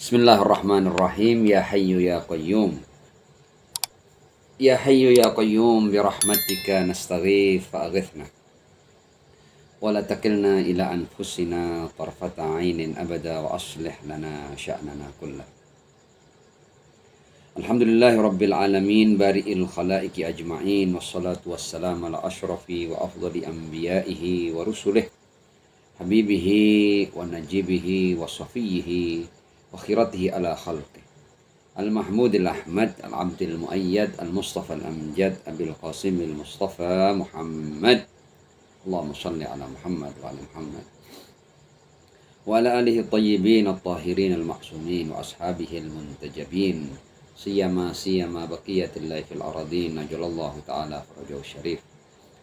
Bismillahirrahmanirrahim. Ya Hayyu ya Qayyum. Ya Hayyu ya Qayyum birahmatika nastaghith fa'aghithna. Wa la takilna ila anfusina tarfata 'ainin abada wa aslih lana sya'nana kullah. Alhamdulillahi rabbil alamin bari'il khalaiqi ajma'in wassalatu wassalamu ala ashrafi wa afdali anbiya'ihi wa rusulih habibihi wa najibihi wa safiyyihi wa khiratihi ala khalqih al-mahmud al-ahmad al-abd al-mu'ayyad al-mustafa al-amjad abil qasim al-mustafa Muhammad. Allahumma salli ala Muhammad wa ala Muhammad wa ala alihi at-tayyibin at-tahirin al-ma'sumin wa ashabihi al-muntajabin siyama baqiyatillahi fil aradin najallallahu ta'ala farajahu syarif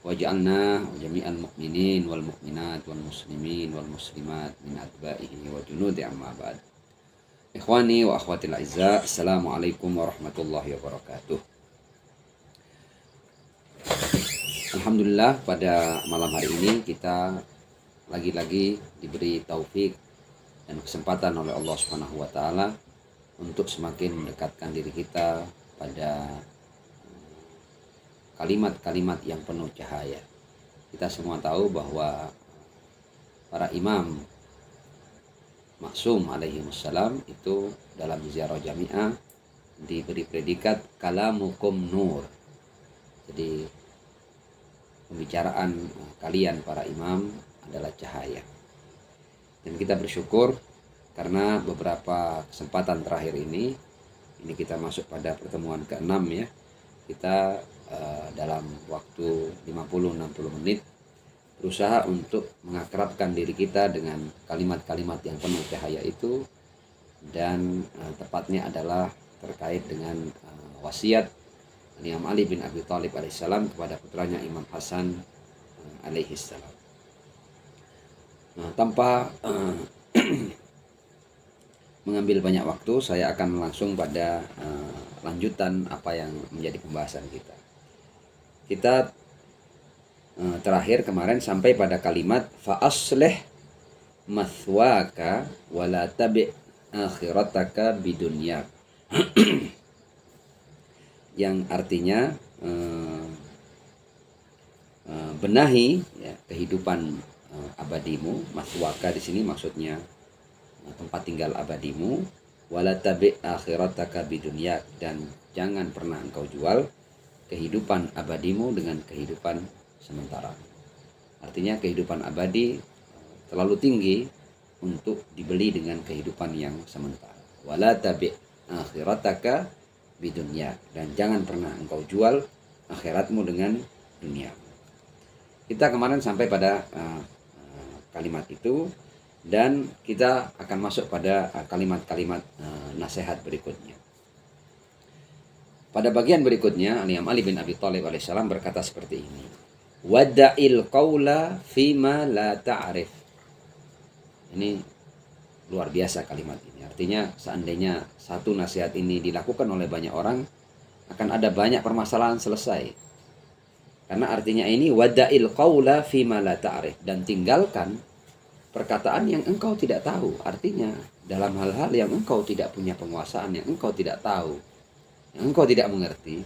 waj'alna jami'al mu'minin wal mu'minat wal muslimin wal muslimat min atba'ihi wa junudi amma ba'd. Ikhwani wa akhwati al-a'izza, assalamualaikum warahmatullahi wabarakatuh. Alhamdulillah, pada malam hari ini kita lagi-lagi diberi taufik dan kesempatan oleh Allah Subhanahu wa taala untuk semakin mendekatkan diri kita pada kalimat-kalimat yang penuh cahaya. Kita semua tahu bahwa para imam maksum alaihi wassalam itu dalam ziarah jami'ah diberi predikat kalamukum nur. Jadi pembicaraan kalian para imam adalah cahaya. Dan kita bersyukur karena beberapa kesempatan terakhir ini kita masuk pada pertemuan ke-6 ya. Kita dalam waktu 50-60 menit berusaha untuk mengakrabkan diri kita dengan kalimat-kalimat yang penuh cahaya itu, dan tepatnya adalah terkait dengan wasiat Imam Ali bin Abi Thalib alaihissalam kepada putranya Imam Hasan alaihissalam. Tanpa mengambil banyak waktu, saya akan langsung pada lanjutan apa yang menjadi pembahasan kita. Kita terakhir kemarin sampai pada kalimat fa aslih mathwaka wa la tabi' akhirataka bidunya yang artinya benahi ya, kehidupan abadimu. Mathwaka di sini maksudnya tempat tinggal abadimu, wala tabi' akhirataka bidunya, dan jangan pernah engkau jual kehidupan abadimu dengan kehidupan sementara. Artinya kehidupan abadi terlalu tinggi untuk dibeli dengan kehidupan yang sementara. Wala tabi' akhirataka bidunya, dan jangan pernah engkau jual akhiratmu dengan dunia. Kita kemarin sampai pada kalimat itu, dan kita akan masuk pada kalimat-kalimat nasihat berikutnya. Pada bagian berikutnya, Imam Ali bin Abi Thalib alaihissalam berkata seperti ini: Wada'il qawla fima la ta'rif. Ini luar biasa kalimat ini. Artinya seandainya satu nasihat ini dilakukan oleh banyak orang, akan ada banyak permasalahan selesai. Karena artinya ini wada'il qawla fima la ta'rif, dan tinggalkan perkataan yang engkau tidak tahu. Artinya dalam hal-hal yang engkau tidak punya penguasaan, yang engkau tidak tahu, yang engkau tidak mengerti,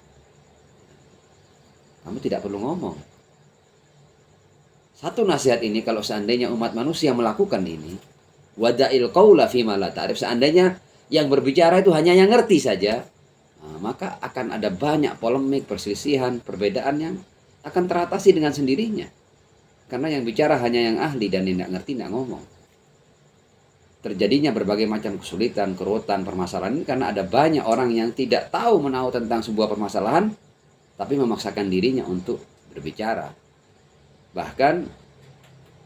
kamu tidak perlu ngomong. Satu nasihat ini kalau seandainya umat manusia melakukan ini, wada'il qawla fima la ta'rif, seandainya yang berbicara itu hanya yang ngerti saja, maka akan ada banyak polemik, perselisihan, perbedaan yang akan teratasi dengan sendirinya. Karena yang bicara hanya yang ahli, dan yang tidak ngerti tidak ngomong. Terjadinya berbagai macam kesulitan, kerutan, permasalahan ini karena ada banyak orang yang tidak tahu menahu tentang sebuah permasalahan, tapi memaksakan dirinya untuk berbicara. Bahkan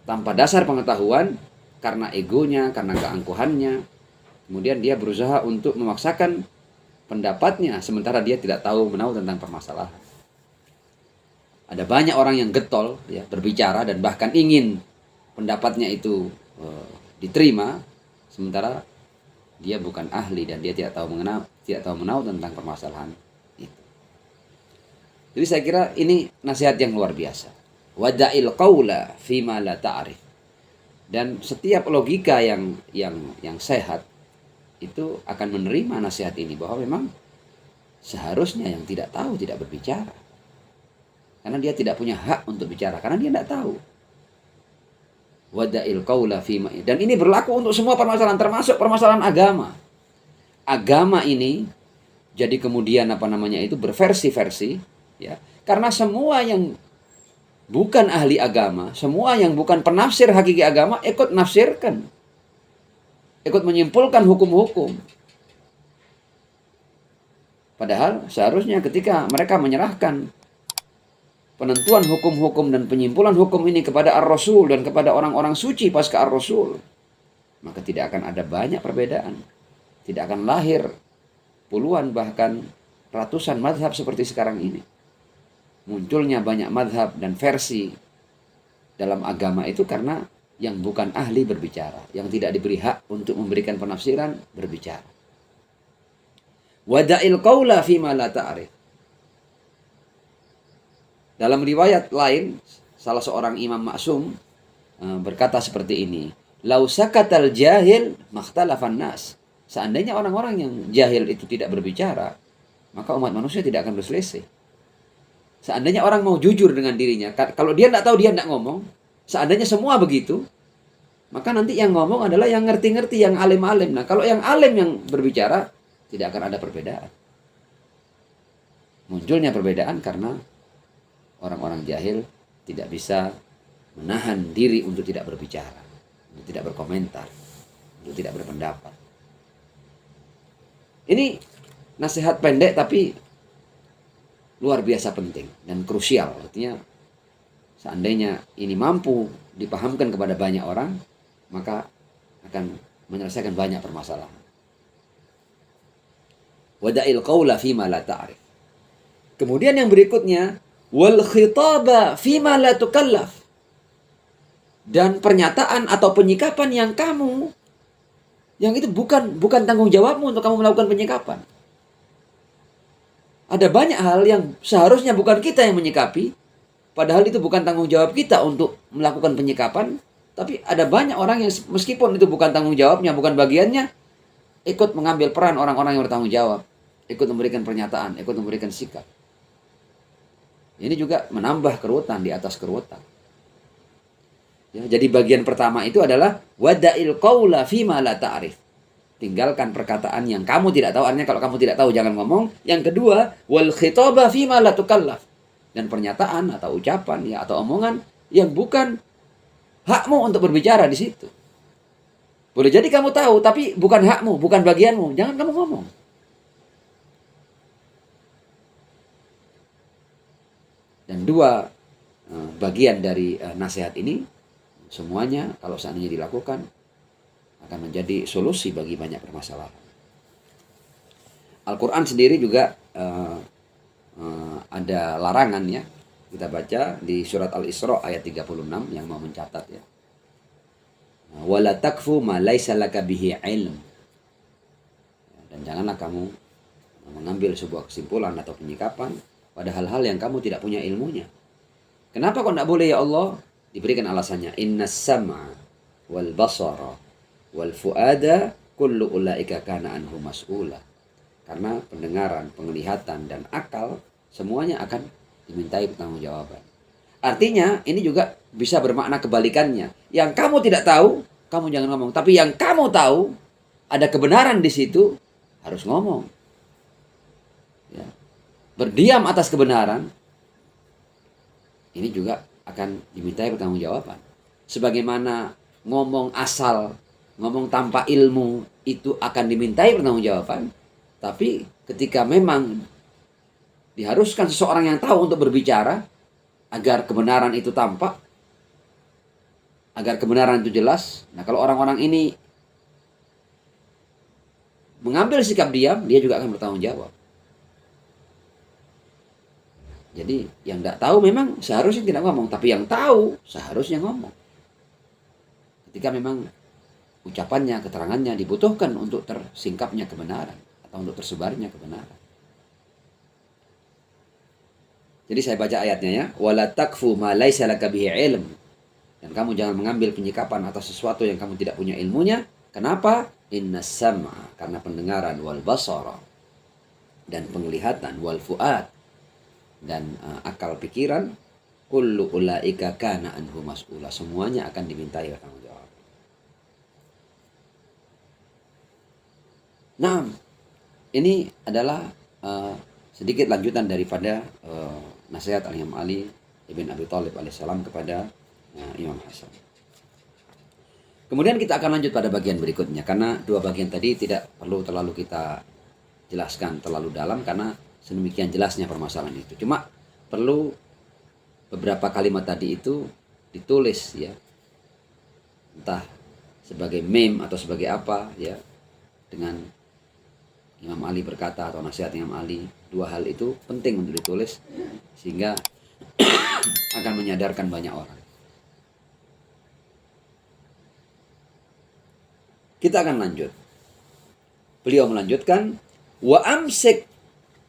tanpa dasar pengetahuan, karena egonya, karena keangkuhannya, kemudian dia berusaha untuk memaksakan pendapatnya, sementara dia tidak tahu menahu tentang permasalahan. Ada banyak orang yang getol ya, berbicara dan bahkan ingin pendapatnya itu diterima, sementara dia bukan ahli dan dia tidak tahu menahu tentang permasalahan itu. Jadi saya kira ini nasihat yang luar biasa. Wada'il qawla fima la ta'rif. Dan setiap logika yang sehat itu akan menerima nasihat ini bahwa memang seharusnya yang tidak tahu tidak berbicara. Karena dia tidak punya hak untuk bicara, karena dia tidak tahu. Wada'il qaula fi dan ini berlaku untuk semua permasalahan, termasuk permasalahan agama. Agama ini jadi kemudian itu berversi-versi, ya. Karena semua yang bukan ahli agama, semua yang bukan penafsir hakiki agama ikut nafsirkan, ikut menyimpulkan hukum-hukum. Padahal seharusnya ketika mereka menyerahkan penentuan hukum-hukum dan penyimpulan hukum ini kepada Ar-Rasul dan kepada orang-orang suci pasca Ar-Rasul, maka tidak akan ada banyak perbedaan. Tidak akan lahir puluhan bahkan ratusan mazhab seperti sekarang ini. Munculnya banyak mazhab dan versi dalam agama itu karena yang bukan ahli berbicara, yang tidak diberi hak untuk memberikan penafsiran berbicara. Wada'il qaula fima la ta'rif. Dalam riwayat lain, salah seorang imam maksum berkata seperti ini. Lau sakatal jahil makhtalafan nas. Seandainya orang-orang yang jahil itu tidak berbicara, maka umat manusia tidak akan berselisih. Seandainya orang mau jujur dengan dirinya, kalau dia tidak tahu dia tidak ngomong, seandainya semua begitu, maka nanti yang ngomong adalah yang ngerti-ngerti, yang alim-alim. Nah, kalau yang alim yang berbicara, tidak akan ada perbedaan. Munculnya perbedaan karena orang-orang jahil tidak bisa menahan diri untuk tidak berbicara, untuk tidak berkomentar, untuk tidak berpendapat. Ini nasihat pendek tapi luar biasa penting dan krusial. Artinya seandainya ini mampu dipahamkan kepada banyak orang, maka akan menyelesaikan banyak permasalahan. Wada'il qaula fima la ta'rif. Kemudian yang berikutnya, wal khitaba fima la tukallaf. Dan pernyataan atau penyikapan yang itu bukan tanggung jawabmu untuk kamu melakukan penyikapan. Ada banyak hal yang seharusnya bukan kita yang menyikapi, padahal itu bukan tanggung jawab kita untuk melakukan penyikapan, tapi ada banyak orang yang meskipun itu bukan tanggung jawabnya, bukan bagiannya, ikut mengambil peran orang-orang yang bertanggung jawab, ikut memberikan pernyataan, ikut memberikan sikap. Ini juga menambah keruwetan di atas keruwetan. Ya, jadi bagian pertama itu adalah wada'il qaula fima la ta'rif. Tinggalkan perkataan yang kamu tidak tahu. Artinya kalau kamu tidak tahu jangan ngomong. Yang kedua, wal khitaba fima la tukallaf. Dan pernyataan atau ucapan ya atau omongan yang bukan hakmu untuk berbicara di situ. Boleh jadi kamu tahu tapi bukan hakmu, bukan bagianmu. Jangan kamu ngomong. Dan dua bagian dari nasihat ini semuanya kalau seandainya dilakukan akan menjadi solusi bagi banyak permasalahan. Al-Quran sendiri juga ada larangan ya. Kita baca di surat Al-Isra ayat 36 yang mau mencatat ya. Wala takfu ma laisa laka bihi ilm. Dan janganlah kamu mengambil sebuah kesimpulan atau penyikapan pada hal-hal yang kamu tidak punya ilmunya. Kenapa kok tidak boleh ya Allah? Diberikan alasannya. Innas sam'a wal basara wal fu'ada kullu ulaika kana anhu mas'ula. Karena pendengaran, penglihatan, dan akal semuanya akan dimintai pertanggungjawaban. Artinya ini juga bisa bermakna kebalikannya. Yang kamu tidak tahu, kamu jangan ngomong. Tapi yang kamu tahu, ada kebenaran di situ, harus ngomong. Ya. Berdiam atas kebenaran, ini juga akan dimintai pertanggungjawaban. Sebagaimana ngomong asal, ngomong tanpa ilmu, itu akan dimintai pertanggungjawaban. Tapi ketika memang diharuskan seseorang yang tahu untuk berbicara, agar kebenaran itu tampak, agar kebenaran itu jelas. Nah kalau orang-orang ini mengambil sikap diam, dia juga akan bertanggung jawab. Jadi yang tidak tahu memang seharusnya tidak ngomong, tapi yang tahu seharusnya ngomong. Ketika memang ucapannya, keterangannya dibutuhkan untuk tersingkapnya kebenaran atau untuk tersebarnya kebenaran. Jadi saya baca ayatnya ya, wala takfu ma laisa laka bihi ilm. Dan kamu jangan mengambil penyikapan atas sesuatu yang kamu tidak punya ilmunya. Kenapa? Inna sam'a, karena pendengaran, wal basara, dan penglihatan, wal fuad, dan akal pikiran, kullu ulaika kana anhu mas'ula, semuanya akan dimintai tanggung jawab. Nah, ini adalah sedikit lanjutan daripada nasihat Imam Ali ibn Abi Thalib alaihissalam kepada Imam Hasan. Kemudian kita akan lanjut pada bagian berikutnya, karena dua bagian tadi tidak perlu terlalu kita jelaskan terlalu dalam karena sedemikian jelasnya permasalahan itu. Cuma perlu beberapa kalimat tadi itu ditulis ya, entah sebagai meme atau sebagai apa ya, dengan Imam Ali berkata atau nasihat Imam Ali. Dua hal itu penting untuk ditulis sehingga akan menyadarkan banyak orang. Kita akan lanjut. Beliau melanjutkan, wa amsik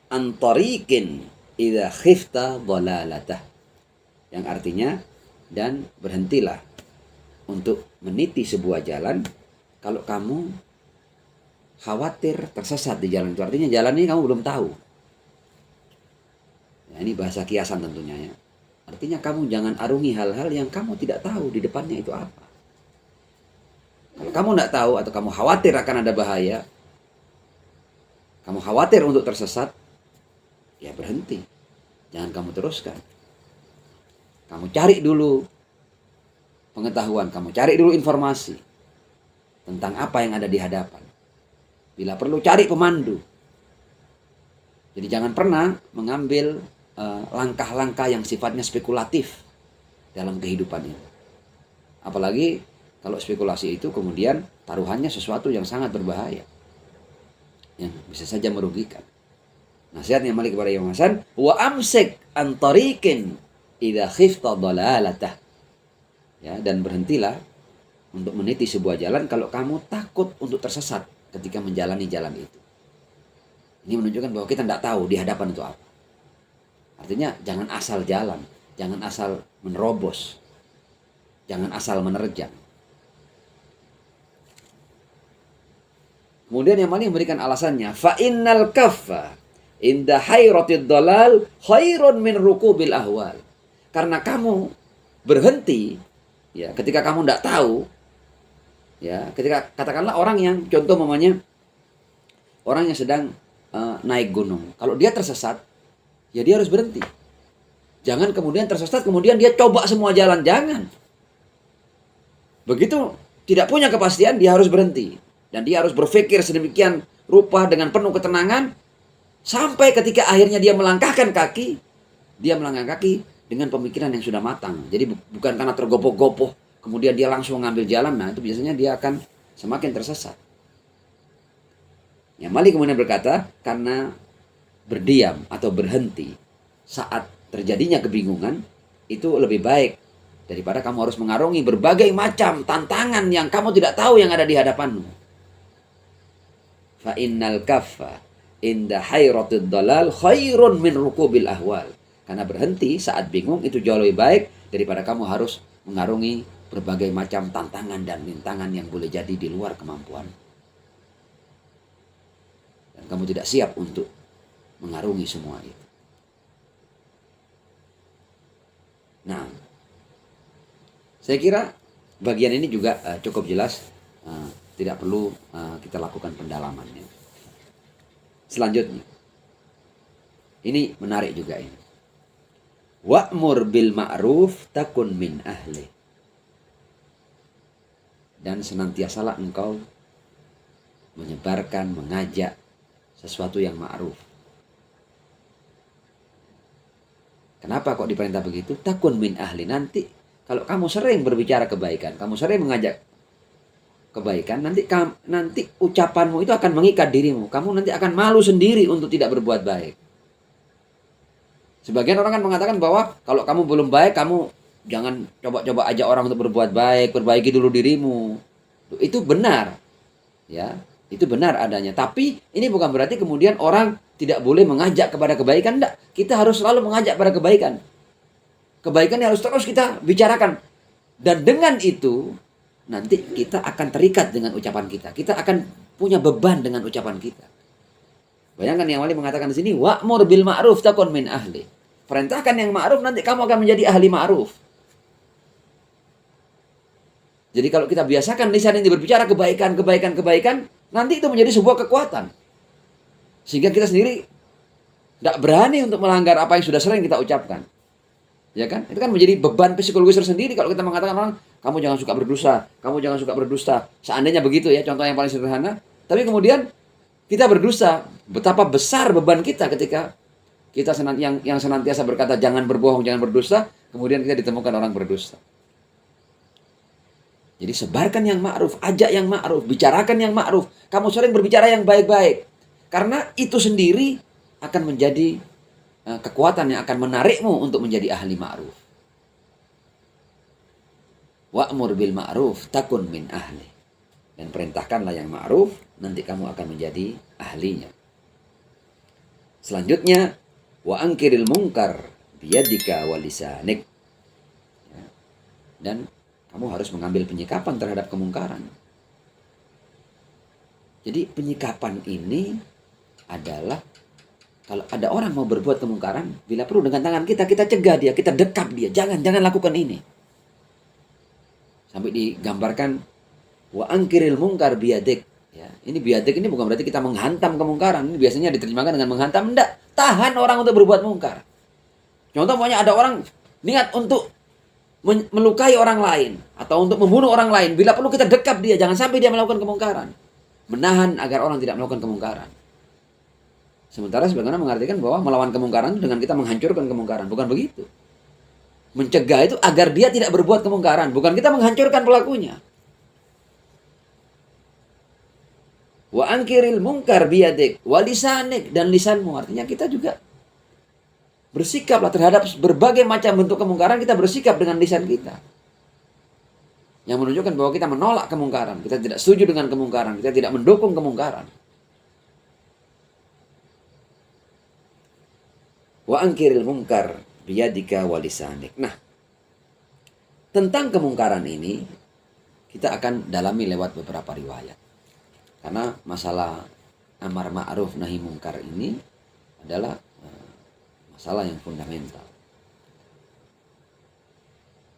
an tariqin idza khifta dhalalatah. Yang artinya, dan berhentilah untuk meniti sebuah jalan kalau kamu khawatir tersesat di jalan itu. Artinya jalan ini kamu belum tahu. Ya, ini bahasa kiasan tentunya ya. Artinya kamu jangan arungi hal-hal yang kamu tidak tahu di depannya itu apa. Kalau kamu tidak tahu atau kamu khawatir akan ada bahaya, kamu khawatir untuk tersesat, ya berhenti. Jangan kamu teruskan. Kamu cari dulu pengetahuan, kamu cari dulu informasi tentang apa yang ada di hadapan. Bila perlu cari pemandu. Jadi jangan pernah mengambil langkah-langkah yang sifatnya spekulatif dalam kehidupan ini. Apalagi kalau spekulasi itu kemudian taruhannya sesuatu yang sangat berbahaya, yang bisa saja merugikan. Nasihatnya Malik kepada Imam Hasan, wa amsik an tariqin idza khifta dhalalatah. Ya, dan berhentilah untuk meniti sebuah jalan kalau kamu takut untuk tersesat ketika menjalani jalan itu. Ini menunjukkan bahwa kita tidak tahu di hadapan itu apa. Artinya jangan asal jalan, jangan asal menerobos, jangan asal menerjang. Kemudian yang mana memberikan alasannya, fa innal kaffa inda hayratid dalal khairun min rukubil ahwal. Karena kamu berhenti ya ketika kamu tidak tahu, ya ketika katakanlah orang yang contoh mamanya orang yang sedang naik gunung, kalau dia tersesat ya dia harus berhenti. Jangan kemudian tersesat kemudian dia coba semua jalan, jangan. Begitu tidak punya kepastian dia harus berhenti. Dan dia harus berpikir sedemikian rupa dengan penuh ketenangan. Sampai ketika akhirnya dia melangkahkan kaki. Dia melangkahkan kaki dengan pemikiran yang sudah matang. Jadi bukan karena tergopoh-gopoh. Kemudian dia langsung mengambil jalan. Nah itu biasanya dia akan semakin tersesat. Ya, Malik kemudian berkata. Karena berdiam atau berhenti saat terjadinya kebingungan. Itu lebih baik. Daripada kamu harus mengarungi berbagai macam tantangan yang kamu tidak tahu yang ada di hadapanmu. Fa innal kaffa inda hayratid dalal khairun min rukubil ahwal. Karena berhenti saat bingung itu jauh lebih baik daripada kamu harus mengarungi berbagai macam tantangan dan rintangan yang boleh jadi di luar kemampuan. Dan kamu tidak siap untuk mengarungi semua itu. Nah, saya kira bagian ini juga cukup jelas. Tidak perlu kita lakukan pendalamannya. Selanjutnya. Ini menarik juga ini. Wa'mur bil ma'ruf takun min ahli. Dan senantiasalah engkau menyebarkan, mengajak sesuatu yang ma'ruf. Kenapa kok diperintah begitu? Takun min ahli. Nanti kalau kamu sering berbicara kebaikan, kamu sering mengajak kebaikan, nanti ucapanmu itu akan mengikat dirimu. Kamu nanti akan malu sendiri untuk tidak berbuat baik. Sebagian orang kan mengatakan bahwa kalau kamu belum baik, kamu jangan coba-coba ajak orang untuk berbuat baik, perbaiki dulu dirimu. Itu benar. Ya, itu benar adanya. Tapi ini bukan berarti kemudian orang tidak boleh mengajak kepada kebaikan. Tidak. Kita harus selalu mengajak pada kebaikan. Kebaikan yang harus terus kita bicarakan. Dan dengan itu nanti kita akan terikat dengan ucapan kita. Kita akan punya beban dengan ucapan kita. Bayangkan yang wali mengatakan di sini, wa'mur bil ma'ruf takun min ahli. Perintahkan yang ma'ruf, nanti kamu akan menjadi ahli ma'ruf. Jadi kalau kita biasakan lisan ini berbicara kebaikan, nanti itu menjadi sebuah kekuatan. Sehingga kita sendiri tidak berani untuk melanggar apa yang sudah sering kita ucapkan. Ya kan? Itu kan menjadi beban psikologis tersendiri kalau kita mengatakan orang, kamu jangan suka berdosa, kamu jangan suka berdusta. Seandainya begitu ya, contoh yang paling sederhana. Tapi kemudian kita berdusta, betapa besar beban kita ketika kita yang senantiasa berkata jangan berbohong, jangan berdusta, kemudian kita ditemukan orang berdusta. Jadi sebarkan yang ma'ruf, ajak yang ma'ruf, bicarakan yang ma'ruf. Kamu sering berbicara yang baik-baik. Karena itu sendiri akan menjadi kekuatan yang akan menarikmu untuk menjadi ahli ma'ruf. Wa'mur bil ma'ruf takun min ahli. Dan perintahkanlah yang ma'ruf, nanti kamu akan menjadi ahlinya. Selanjutnya, wa angkiril munkar biyadika wa lisanik. Dan kamu harus mengambil penyikapan terhadap kemungkaran. Jadi penyikapan ini adalah kalau ada orang mau berbuat kemungkaran, bila perlu dengan tangan kita cegah dia, kita dekap dia. Jangan lakukan ini. Sampai digambarkan wa angkiril munkar biyadik. Ya, ini biyadik ini bukan berarti kita menghantam kemungkaran. Ini biasanya diterjemahkan dengan menghantam. Enggak, tahan orang untuk berbuat mungkar. Contoh pokoknya ada orang niat untuk melukai orang lain atau untuk membunuh orang lain, bila perlu kita dekap dia, jangan sampai dia melakukan kemungkaran. Menahan agar orang tidak melakukan kemungkaran. Sementara sebagaimana mengartikan bahwa melawan kemungkaran itu dengan kita menghancurkan kemungkaran, bukan begitu. Mencegah itu agar dia tidak berbuat kemungkaran, bukan kita menghancurkan pelakunya. Wa angkiril munkar biyadik wa lisanik, dan lisanmu, artinya kita juga bersikaplah terhadap berbagai macam bentuk kemungkaran, kita bersikap dengan lisan kita. Yang menunjukkan bahwa kita menolak kemungkaran, kita tidak setuju dengan kemungkaran, kita tidak mendukung kemungkaran. Wa angkiril munkar biyadika wa lisanik. Nah, tentang kemungkaran ini kita akan dalami lewat beberapa riwayat. Karena masalah amar ma'ruf nahi munkar ini adalah masalah yang fundamental.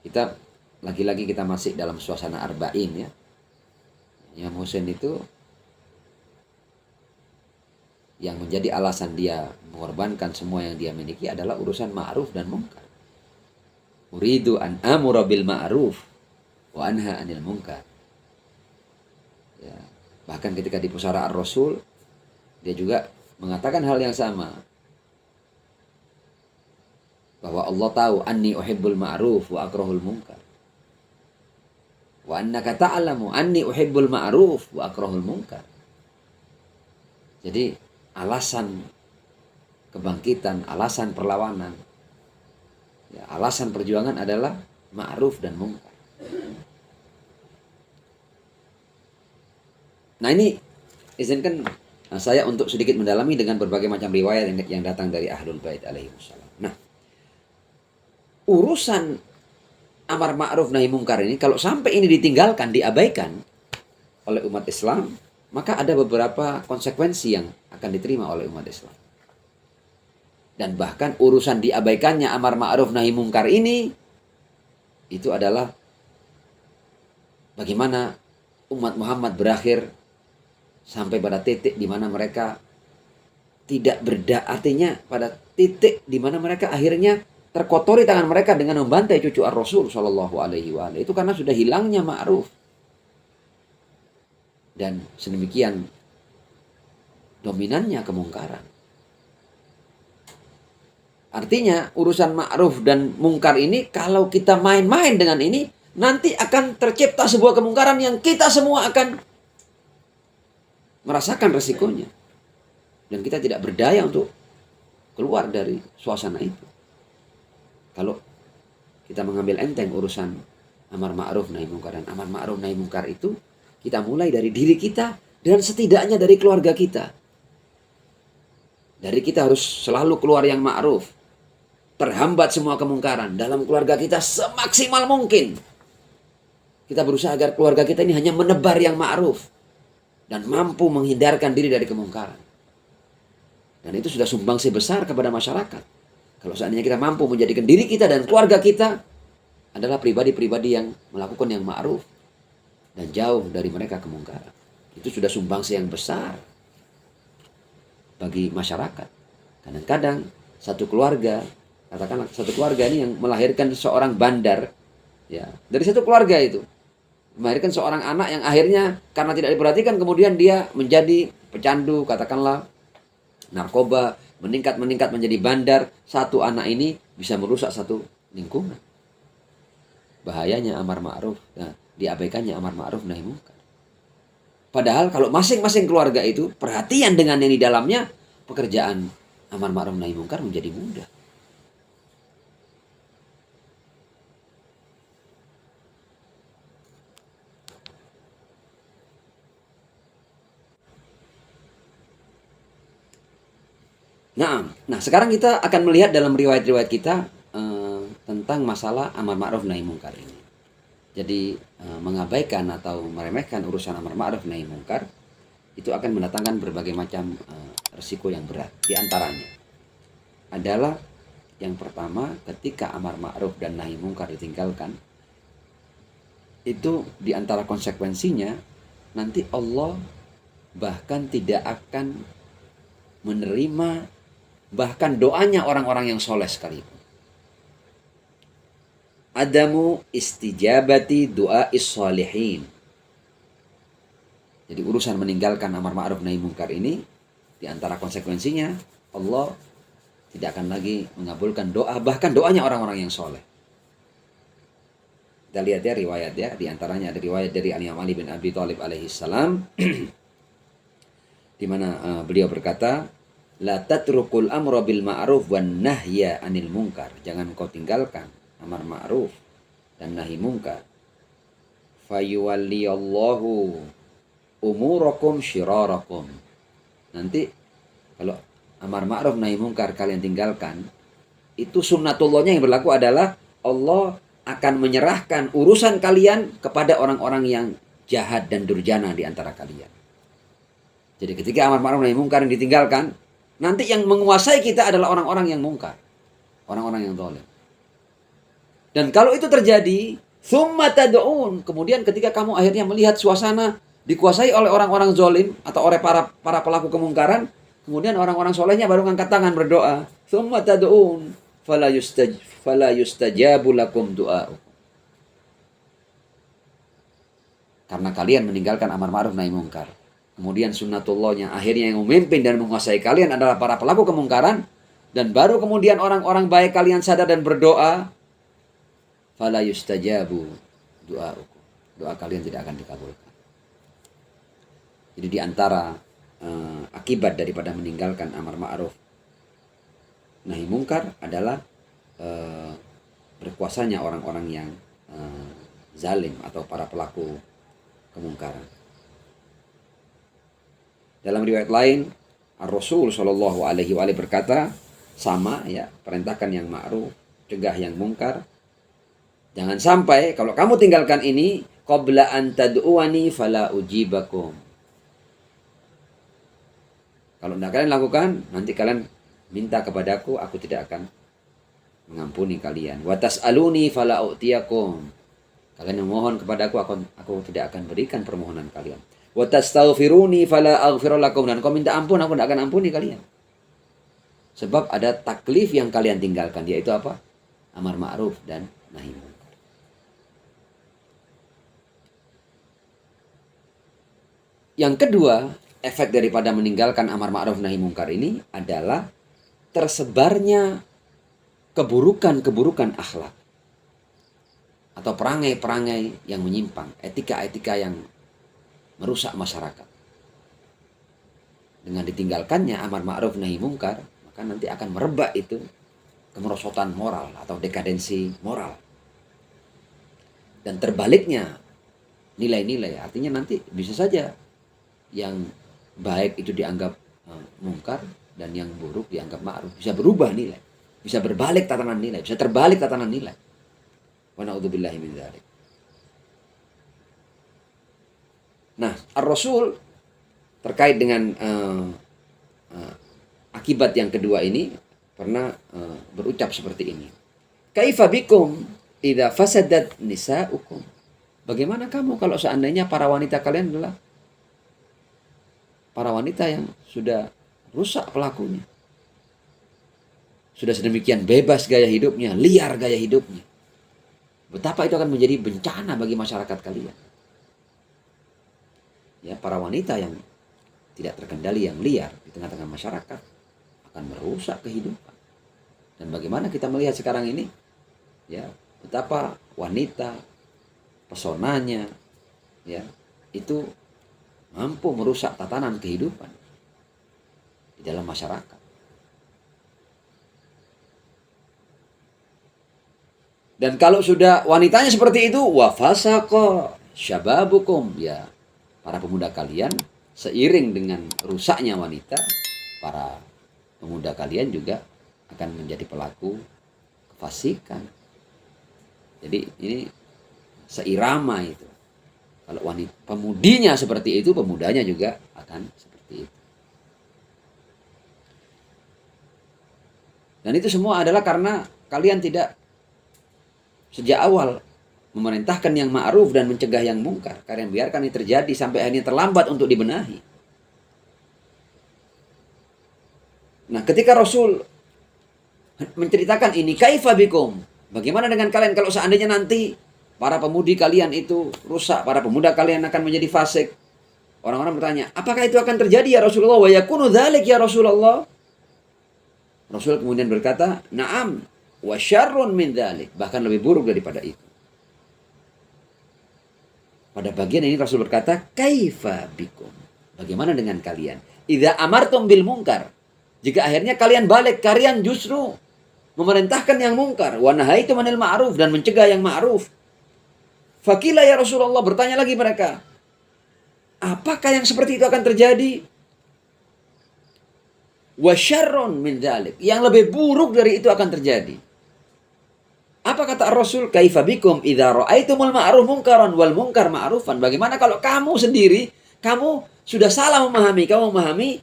Kita lagi-lagi kita masih dalam suasana arba'in ya. Imam Husain itu yang menjadi alasan dia mengorbankan semua yang dia miliki adalah urusan ma'ruf dan munkar. Uridu an amura bil ma'ruf wa anha anil munkar. Ya, bahkan ketika di pusara Ar-Rasul dia juga mengatakan hal yang sama. Bahwa Allah tahu anni uhibbul ma'ruf wa akrahul munkar. Wa annaka ta'lamu anni uhibbul ma'ruf wa akrahul munkar. Jadi alasan kebangkitan, alasan perlawanan, ya, alasan perjuangan adalah ma'ruf dan munkar. Nah ini izinkan saya untuk sedikit mendalami dengan berbagai macam riwayat yang datang dari Ahlul Bait alaihimussalam. Nah, urusan amar ma'ruf nahi munkar ini kalau sampai ini ditinggalkan, diabaikan oleh umat Islam, maka ada beberapa konsekuensi yang akan diterima oleh umat Islam. Dan bahkan urusan diabaikannya amar ma'ruf nahi munkar ini, itu adalah bagaimana umat Muhammad berakhir sampai pada titik di mana mereka tidak artinya pada titik di mana mereka akhirnya terkotori tangan mereka dengan membantai cucu Ar-Rasul Shallallahu Alaihi Wasallam. Itu karena sudah hilangnya ma'ruf. Dan sedemikian dominannya kemungkaran. Artinya urusan ma'ruf dan mungkar ini kalau kita main-main dengan ini, nanti akan tercipta sebuah kemungkaran yang kita semua akan merasakan resikonya. Dan kita tidak berdaya untuk keluar dari suasana itu. Kalau kita mengambil enteng urusan amar ma'ruf nahi munkar, dan amar ma'ruf nahi munkar itu kita mulai dari diri kita dan setidaknya dari keluarga kita. Dari kita harus selalu keluar yang ma'ruf. Terhambat semua kemungkaran dalam keluarga kita semaksimal mungkin. Kita berusaha agar keluarga kita ini hanya menebar yang ma'ruf dan mampu menghindarkan diri dari kemungkaran. Dan itu sudah sumbangsi besar kepada masyarakat. Kalau seandainya kita mampu menjadikan diri kita dan keluarga kita adalah pribadi-pribadi yang melakukan yang ma'ruf dan jauh dari mereka kemungkaran. Itu sudah sumbangsi yang besar bagi masyarakat. Kadang-kadang katakanlah satu keluarga ini yang melahirkan seorang bandar, ya, dari satu keluarga itu melahirkan seorang anak yang akhirnya karena tidak diperhatikan kemudian dia menjadi pecandu, katakanlah narkoba, meningkat menjadi bandar. Satu anak ini bisa merusak satu lingkungan. Bahayanya amar ma'ruf, nah, diabaikannya amar ma'ruf nahi munkar. Padahal kalau masing-masing keluarga itu perhatian dengan yang di dalamnya, pekerjaan amar ma'ruf nahi munkar menjadi mudah. Nah, sekarang kita akan melihat dalam riwayat-riwayat kita tentang masalah amar ma'ruf nahi munkar ini. Jadi mengabaikan atau meremehkan urusan amar ma'ruf nahi munkar itu akan mendatangkan berbagai macam resiko yang berat. Di antaranya adalah yang pertama, ketika amar ma'ruf dan nahi munkar ditinggalkan, itu di antara konsekuensinya nanti Allah bahkan tidak akan menerima bahkan doanya orang-orang yang soleh sekalipun. Adamu istijabati doa is-salihin. Jadi urusan meninggalkan amar ma'ruf nahi munkar ini, di antara konsekuensinya Allah tidak akan lagi mengabulkan doa, bahkan doanya orang-orang yang soleh. Kita lihat ya riwayat ya, di antaranya ada riwayat dari Imam Ali bin Abi Thalib alaihi salam di mana beliau berkata, la tatrukul amra bil ma'ruf wan nahya anil munkar. Jangan kau tinggalkan amar ma'ruf dan nahi munkar. Fayuwalliyallahu umurakum syirarakum. Nanti kalau amar ma'ruf nahi munkar kalian tinggalkan, itu sunnatullahnya yang berlaku adalah Allah akan menyerahkan urusan kalian kepada orang-orang yang jahat dan durjana di antara kalian. Jadi ketika amar ma'ruf nahi munkar yang ditinggalkan, nanti yang menguasai kita adalah orang-orang yang mungkar, orang-orang yang zalim. Dan kalau itu terjadi, tsumma tad'un, kemudian ketika kamu akhirnya melihat suasana dikuasai oleh orang-orang zalim atau oleh para pelaku kemungkaran, kemudian orang-orang solehnya baru angkat tangan berdoa, tsumma tad'un fala yustajabu lakum du'a'ukum. Karena kalian meninggalkan amar ma'ruf nahi munkar. Kemudian sunnatullahnya akhirnya yang memimpin dan menguasai kalian adalah para pelaku kemungkaran. Dan baru kemudian orang-orang baik kalian sadar dan berdoa. Fala yustajabu du'a'ukum. Doa kalian tidak akan dikabulkan. Jadi di antara akibat daripada meninggalkan amar ma'ruf nahi munkar adalah berkuasanya orang-orang yang zalim atau para pelaku kemungkaran. Dalam riwayat lain, Rasul Shallallahu Alaihi Wasallam berkata, sama ya, perintahkan yang ma'ruf, cegah yang mungkar. Jangan sampai kalau kamu tinggalkan ini, qabla an tad'uani fala ujibakum. Kalau tidak kalian lakukan, nanti kalian minta kepadaku, aku tidak akan mengampuni kalian. Wa tas'aluni fala u'tiyakum. Kalian memohon kepadaku, aku tidak akan berikan permohonan kalian. Wa tastaghfiruni fala aghfir lakum, dan kau minta ampun, aku tidak akan ampuni kalian. Sebab ada taklif yang kalian tinggalkan, yaitu apa? Amar ma'ruf dan nahi munkar. Yang kedua, efek daripada meninggalkan amar ma'ruf nahi munkar ini adalah tersebarnya keburukan-keburukan akhlak atau perangai-perangai yang menyimpang, etika-etika yang merusak masyarakat. Dengan ditinggalkannya amar ma'ruf nahi munkar, maka nanti akan merebak itu kemerosotan moral atau dekadensi moral. Dan terbaliknya nilai-nilai, artinya nanti bisa saja yang baik itu dianggap munkar dan yang buruk dianggap ma'ruf. Bisa berubah nilai, bisa berbalik tatanan nilai, bisa terbalik tatanan nilai. Wa na'udzubillahi min dzalik. Nah, Ar-Rasul terkait dengan akibat yang kedua ini pernah berucap seperti ini. Kaifa bikum idza fasadat nisa'ukum? Bagaimana kamu kalau seandainya para wanita kalian adalah para wanita yang sudah rusak pelakunya? Sudah sedemikian bebas gaya hidupnya, liar gaya hidupnya. Betapa itu akan menjadi bencana bagi masyarakat kalian. Ya, para wanita yang tidak terkendali, yang liar di tengah-tengah masyarakat akan merusak kehidupan. Dan bagaimana kita melihat sekarang ini, ya, betapa wanita pesonanya, ya, itu mampu merusak tatanan kehidupan di dalam masyarakat. Dan kalau sudah wanitanya seperti itu, wa fasaqa syababukum, ya, para pemuda kalian seiring dengan rusaknya wanita, para pemuda kalian juga akan menjadi pelaku kefasikan. Jadi ini seirama itu. Kalau wanita pemudinya seperti itu, pemudanya juga akan seperti itu. Dan itu semua adalah karena kalian tidak sejak awal memerintahkan yang ma'ruf dan mencegah yang mungkar. Kalian biarkan ini terjadi sampai akhirnya terlambat untuk dibenahi. Nah, ketika Rasul menceritakan ini, kaifa bikum? Bagaimana dengan kalian kalau seandainya nanti para pemudi kalian itu rusak, para pemuda kalian akan menjadi fasik? Orang-orang bertanya, apakah itu akan terjadi ya Rasulullah? Wa yakunu dzalik ya Rasulullah? Rasul kemudian berkata, na'am, wa syarrun min dzalik, bahkan lebih buruk daripada itu. Pada bagian ini Rasul berkata, kaifa bikum? Bagaimana dengan kalian? Idza amartum bil munkar. Jika akhirnya kalian balik, kalian justru memerintahkan yang mungkar, wa nahaitum anil ma'ruf, dan mencegah yang ma'ruf. Fakila ya Rasulullah, bertanya lagi mereka, apakah yang seperti itu akan terjadi? Wa syarrun min dzalik, yang lebih buruk dari itu akan terjadi. Apa kata Rasul? Kaifa bikum idza ra'aitumul ma'ruf munkaran wal munkar ma'rufan? Bagaimana kalau kamu sendiri, kamu sudah salah memahami, kamu memahami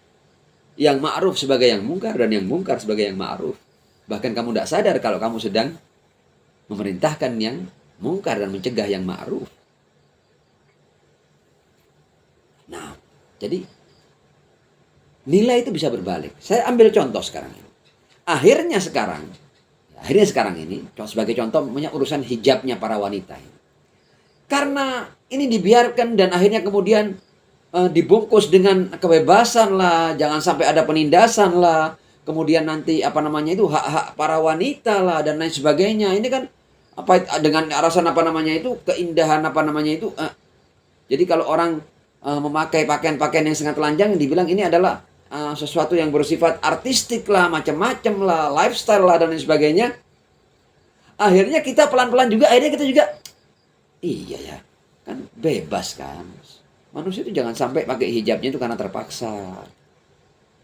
yang ma'ruf sebagai yang mungkar dan yang mungkar sebagai yang ma'ruf. Bahkan kamu tidak sadar kalau kamu sedang memerintahkan yang mungkar dan mencegah yang ma'ruf. Nah, jadi nilai itu bisa berbalik. Saya ambil contoh sekarang ini. Akhirnya sekarang ini, sebagai contoh, urusan hijabnya para wanita. Karena ini dibiarkan dan akhirnya kemudian dibungkus dengan kebebasan lah, jangan sampai ada penindasan lah, kemudian nanti hak-hak para wanita lah dan lain sebagainya. Ini kan dengan alasan keindahan jadi kalau orang memakai pakaian-pakaian yang sangat telanjang, dibilang ini adalah sesuatu yang bersifat artistik lah, macam-macam lah, lifestyle lah dan lain sebagainya. Akhirnya kita pelan-pelan juga, iya ya, kan bebas kan. Manusia itu jangan sampai pakai hijabnya itu karena terpaksa.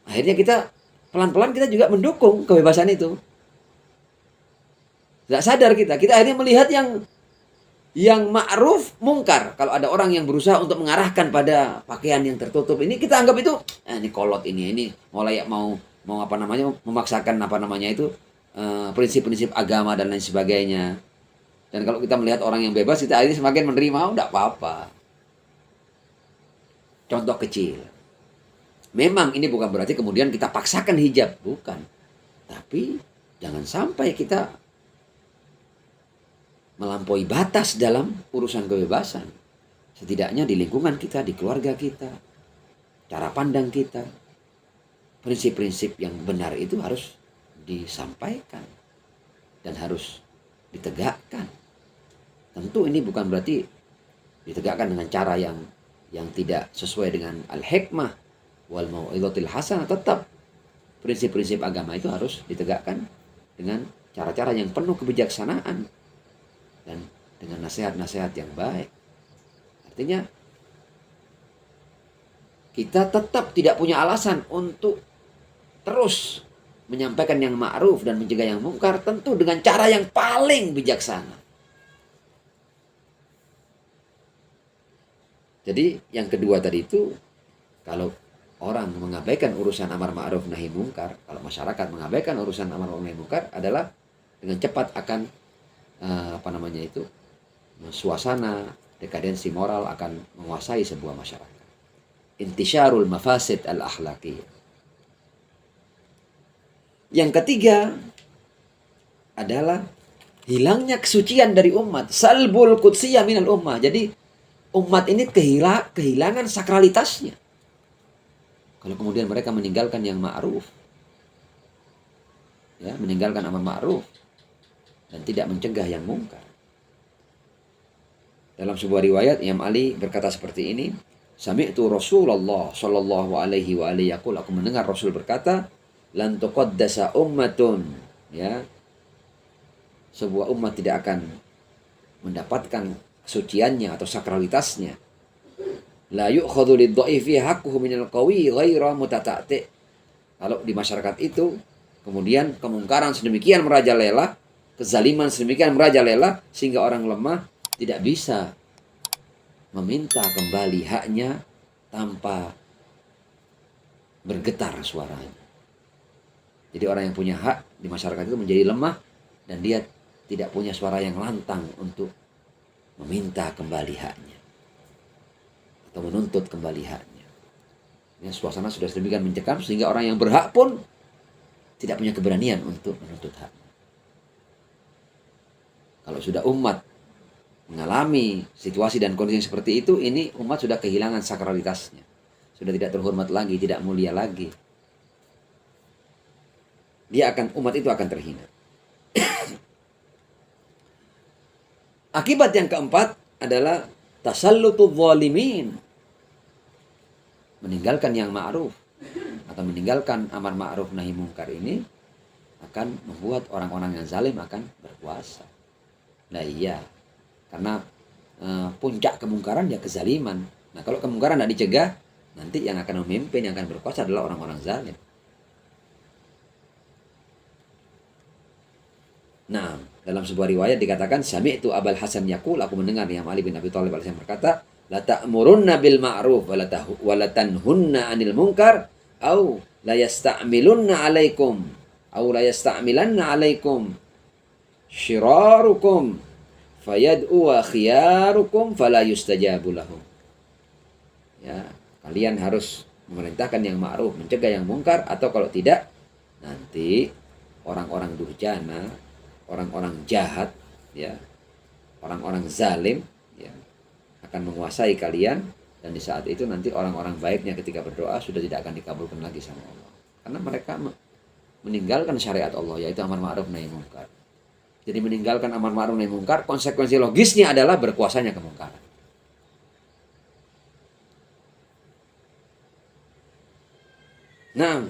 Akhirnya kita pelan-pelan kita juga mendukung kebebasan itu. Tidak sadar kita akhirnya melihat yang ma'ruf mungkar. Kalau ada orang yang berusaha untuk mengarahkan pada pakaian yang tertutup, ini kita anggap itu ini kolot, ini mulai mau memaksakan prinsip-prinsip agama dan lain sebagainya. Dan kalau kita melihat orang yang bebas, kita akhirnya semakin menerima, tidak apa-apa. Contoh kecil. Memang ini bukan berarti kemudian kita paksakan hijab, bukan. Tapi jangan sampai kita melampaui batas dalam urusan kebebasan. Setidaknya di lingkungan kita, di keluarga kita, cara pandang kita, prinsip-prinsip yang benar itu harus disampaikan dan harus ditegakkan. Tentu ini bukan berarti ditegakkan dengan cara yang tidak sesuai dengan al-hikmah wal mau'izatil hasanah. Tetap prinsip-prinsip agama itu harus ditegakkan dengan cara-cara yang penuh kebijaksanaan dan dengan nasihat-nasihat yang baik. Artinya kita tetap tidak punya alasan untuk terus menyampaikan yang ma'ruf dan mencegah yang mungkar, tentu dengan cara yang paling bijaksana. Jadi yang kedua tadi itu, kalau orang mengabaikan urusan amar ma'ruf nahi mungkar, kalau masyarakat mengabaikan urusan amar ma'ruf nahi mungkar, adalah dengan cepat akan suasana dekadensi moral akan menguasai sebuah masyarakat. Intisyarul mafasid al-akhlaqiyah. Yang ketiga adalah hilangnya kesucian dari umat. Salbul qudsiyah minal ummah. Jadi umat ini kehilangan sakralitasnya. Kalau kemudian mereka meninggalkan yang ma'ruf, ya, meninggalkan amar ma'ruf dan tidak mencegah yang mungkar. Dalam sebuah riwayat Imam Ali berkata seperti ini, sami'tu Rasulullah sallallahu alaihi wa alihi yaqul, aku mendengar Rasul berkata, lan tuqaddasa ummatun, ya, sebuah umat tidak akan mendapatkan kesuciannya atau sakralitasnya. La yu'khadhu lidha'ifi haqquhu minal qawi ghaira mutata'ti. Kalau di masyarakat itu kemudian kemungkaran sedemikian merajalela, kezaliman sedemikian merajalela, sehingga orang lemah tidak bisa meminta kembali haknya tanpa bergetar suaranya. Jadi orang yang punya hak di masyarakat itu menjadi lemah dan dia tidak punya suara yang lantang untuk meminta kembali haknya atau menuntut kembali haknya. Ini suasana sudah sedemikian mencekam sehingga orang yang berhak pun tidak punya keberanian untuk menuntut haknya. Kalau sudah umat mengalami situasi dan kondisi seperti itu, ini umat sudah kehilangan sakralitasnya. Sudah tidak terhormat lagi, tidak mulia lagi. Umat itu akan terhina. Akibat yang keempat adalah tasallutul zalimin. Meninggalkan yang ma'ruf atau meninggalkan amar ma'ruf nahi mungkar ini akan membuat orang-orang yang zalim akan berkuasa. Nah iya, karena puncak kemungkaran ya kezaliman. Nah kalau kemungkaran tidak dicegah, nanti yang akan memimpin, yang akan berkuasa adalah orang-orang zalim. Nah, dalam sebuah riwayat dikatakan, sami'tu Abul Hasan yaqul, aku mendengar Imam Ali bin Abi Thalib alaihissalam berkata, la ta'murunna bil ma'ruf wa la tanhunna 'anil munkar au la yasta'milunna 'alaikum au la yasta'milanna 'alaikum syirarukum fayad'u wa khiyarukum fala yustajabu lahum. Ya, kalian harus memerintahkan yang ma'ruf, mencegah yang mungkar, atau kalau tidak nanti orang-orang durjana, orang-orang jahat, ya, orang-orang zalim, ya, akan menguasai kalian, dan di saat itu nanti orang-orang baiknya ketika berdoa sudah tidak akan dikabulkan lagi sama Allah, karena mereka meninggalkan syariat Allah, yaitu amar ma'ruf nahi mungkar. Jadi meninggalkan amar ma'ruf nahi mungkar, konsekuensi logisnya adalah berkuasanya kemungkaran. Nah,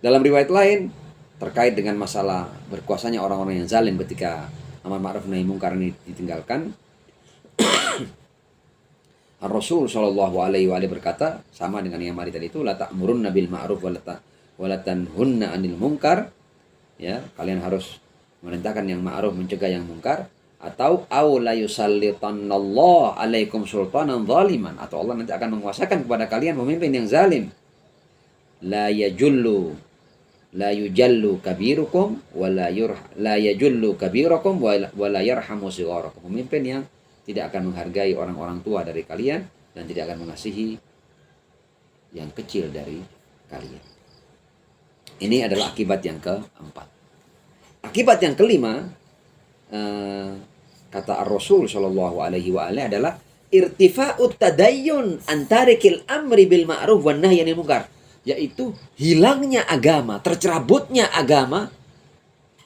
dalam riwayat lain terkait dengan masalah berkuasanya orang-orang yang zalim ketika amar ma'ruf nahi mungkar ini ditinggalkan, Rasul Shallallahu Alaihi Wasallam berkata, sama dengan yang mari tadi itu, la ta'murunna bil ma'ruf wa la tanhunna 'anil munkar. Ya, kalian harus memerintahkan yang ma'ruf, mencegah yang mungkar, atau au la yusallitanallahu 'alaikum sultanan zaliman, atau Allah nanti akan menguasakan kepada kalian pemimpin yang zalim. La yujallu kabirukum wa la yajullu kabirakum wa la yarhamu shigharakum. Pemimpin yang tidak akan menghargai orang-orang tua dari kalian dan tidak akan mengasihi yang kecil dari kalian. Ini adalah akibat yang keempat. Akibat yang kelima, kata Rasul Shallallahu Alaihi Wasallam adalah irtifa'ut tadayyun antarikil amri bil ma'ruf wan nahyi anil munkar, yaitu hilangnya agama, tercerabutnya agama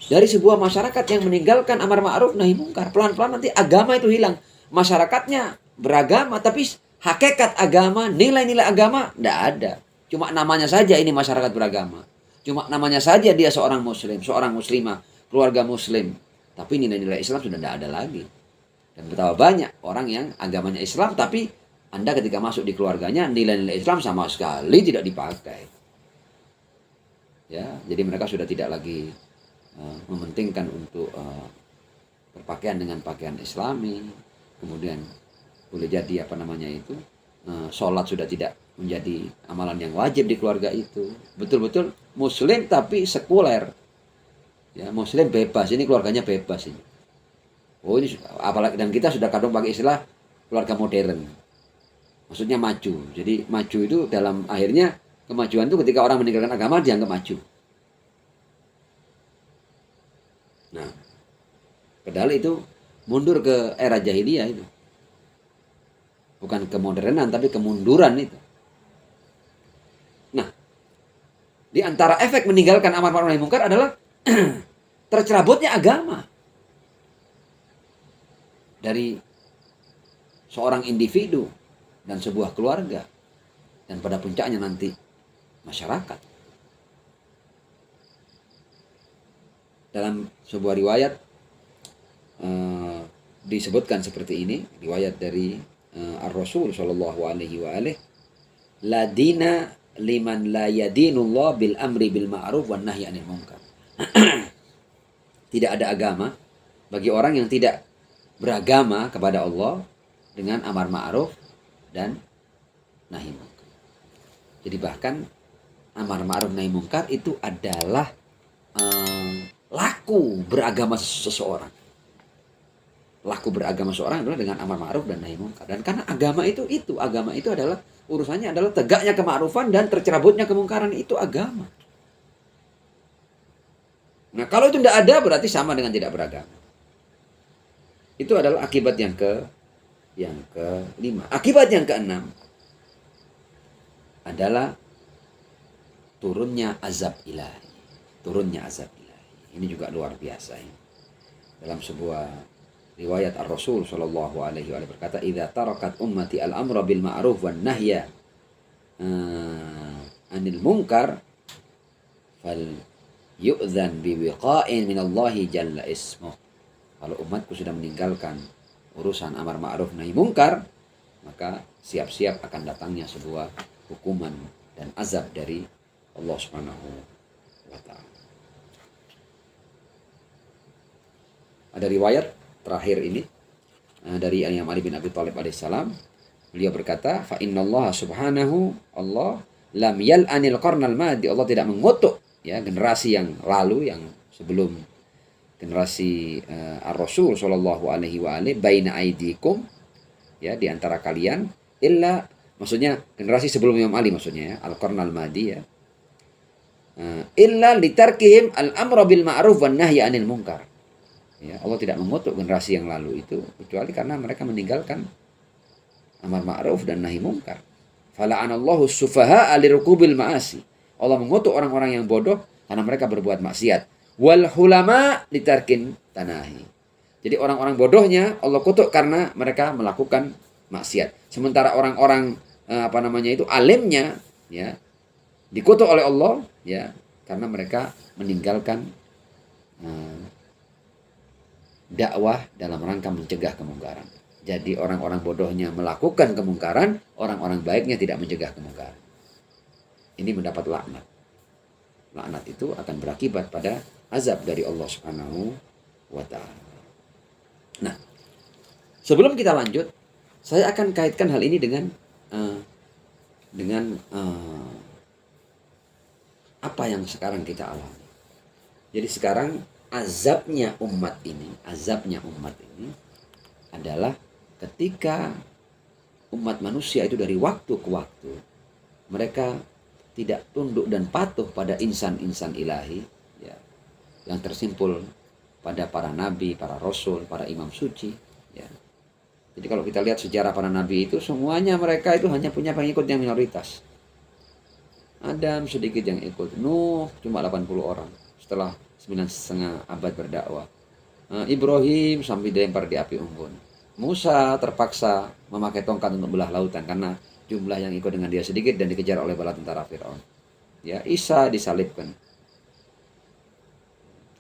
dari sebuah masyarakat yang meninggalkan amar ma'ruf nahi mungkar. Pelan-pelan nanti agama itu hilang. Masyarakatnya beragama, tapi hakikat agama, nilai-nilai agama tidak ada. Cuma namanya saja ini masyarakat beragama. Cuma namanya saja dia seorang muslim, seorang muslimah, keluarga muslim. Tapi nilai-nilai Islam sudah tidak ada lagi. Dan betapa banyak orang yang agamanya Islam, tapi Anda ketika masuk di keluarganya, nilai-nilai Islam sama sekali tidak dipakai. Ya, jadi mereka sudah tidak lagi mementingkan untuk berpakaian dengan pakaian Islami, kemudian boleh jadi sholat sudah tidak menjadi amalan yang wajib di keluarga itu, betul-betul muslim tapi sekuler, ya muslim bebas, ini keluarganya bebas ini. Oh ini apalagi, dan kita sudah kadang pakai istilah keluarga modern, maksudnya maju. Jadi maju itu dalam akhirnya kemajuan itu ketika orang meninggalkan agama dianggap maju. Nah, padahal itu mundur ke era jahiliyah itu. Bukan kemodernan tapi kemunduran itu. Nah, di antara efek meninggalkan amar ma'ruf nahi munkar adalah tercerabutnya agama dari seorang individu dan sebuah keluarga, dan pada puncaknya nanti masyarakat. Dalam sebuah riwayat disebutkan seperti ini, riwayat dari Ar-Rasul sallallahu alaihi wa alihi, la dina liman la yadinullah bil amri bil ma'ruf wan nahyi 'anil munkar. Tidak ada agama bagi orang yang tidak beragama kepada Allah dengan amar ma'ruf dan nahi munkar. Jadi bahkan amar ma'ruf nahi munkar itu adalah laku beragama seseorang. Laku beragama seorang adalah dengan amar ma'ruf dan nahi munkar. Dan karena agama itu adalah urusannya adalah tegaknya kema'rufan dan tercerabutnya kemungkaran, itu agama. Nah, kalau itu tidak ada berarti sama dengan tidak beragama. Itu adalah akibat yang kelima. Akibat yang keenam adalah turunnya azab ilahi. Turunnya azab ilahi. Ini juga luar biasa ya. Dalam sebuah riwayat Ar-Rasul sallallahu alaihi wasallam berkata, "Idza tarakat ummati al-amra bil ma'ruf wan nahya 'anil munkar fal yu'dzan bi wiqa'in min Allah jalla ismuh." Kalau umatku sudah meninggalkan urusan amar ma'ruf nahi munkar, maka siap-siap akan datangnya sebuah hukuman dan azab dari Allah Subhanahu wa taala. Ada riwayat terakhir ini dari Imam Ali bin Abi Thalib alaihissalam. Beliau berkata, fa innallaha subhanahu, Allah lam yal'anil qarnal madi, Allah tidak mengutuk ya generasi yang lalu, yang sebelum generasi Ar-Rasul sallallahu alaihi wa alihi, baina aidikum, ya di antara kalian, illa, maksudnya generasi sebelum Imam Ali maksudnya ya, al-qarnal madi ya, illa litarkihim al-amra bil ma'ruf wan nahyi 'anil munkar. Ya, Allah tidak mengutuk generasi yang lalu itu kecuali karena mereka meninggalkan amar ma'ruf dan nahi munkar. Fala'anallahu sufaha'a lirukubil ma'asi. Allah mengutuk orang-orang yang bodoh karena mereka berbuat maksiat. Wal hulama litarkin tanahi. Jadi orang-orang bodohnya Allah kutuk karena mereka melakukan maksiat. Sementara orang-orang alimnya ya dikutuk oleh Allah ya karena mereka meninggalkan dakwah dalam rangka mencegah kemungkaran. Jadi orang-orang bodohnya melakukan kemungkaran, orang-orang baiknya tidak mencegah kemungkaran. Ini mendapat laknat. Laknat itu akan berakibat pada azab dari Allah Subhanahu wa taala. Nah, sebelum kita lanjut, saya akan kaitkan hal ini dengan apa yang sekarang kita alami. Jadi sekarang azabnya umat ini adalah ketika umat manusia itu dari waktu ke waktu mereka tidak tunduk dan patuh pada insan-insan ilahi ya, yang tersimpul pada para nabi, para rasul, para imam suci ya. Jadi kalau kita lihat sejarah para nabi itu semuanya mereka itu hanya punya pengikut yang minoritas. Adam sedikit yang ikut, Nuh cuma 80 orang setelah 9,5 abad berdakwah. Ibrahim sampai dilempar di api unggun. Musa terpaksa memakai tongkat untuk belah lautan karena jumlah yang ikut dengan dia sedikit dan dikejar oleh bala tentara Firaun. Ya, Isa disalibkan.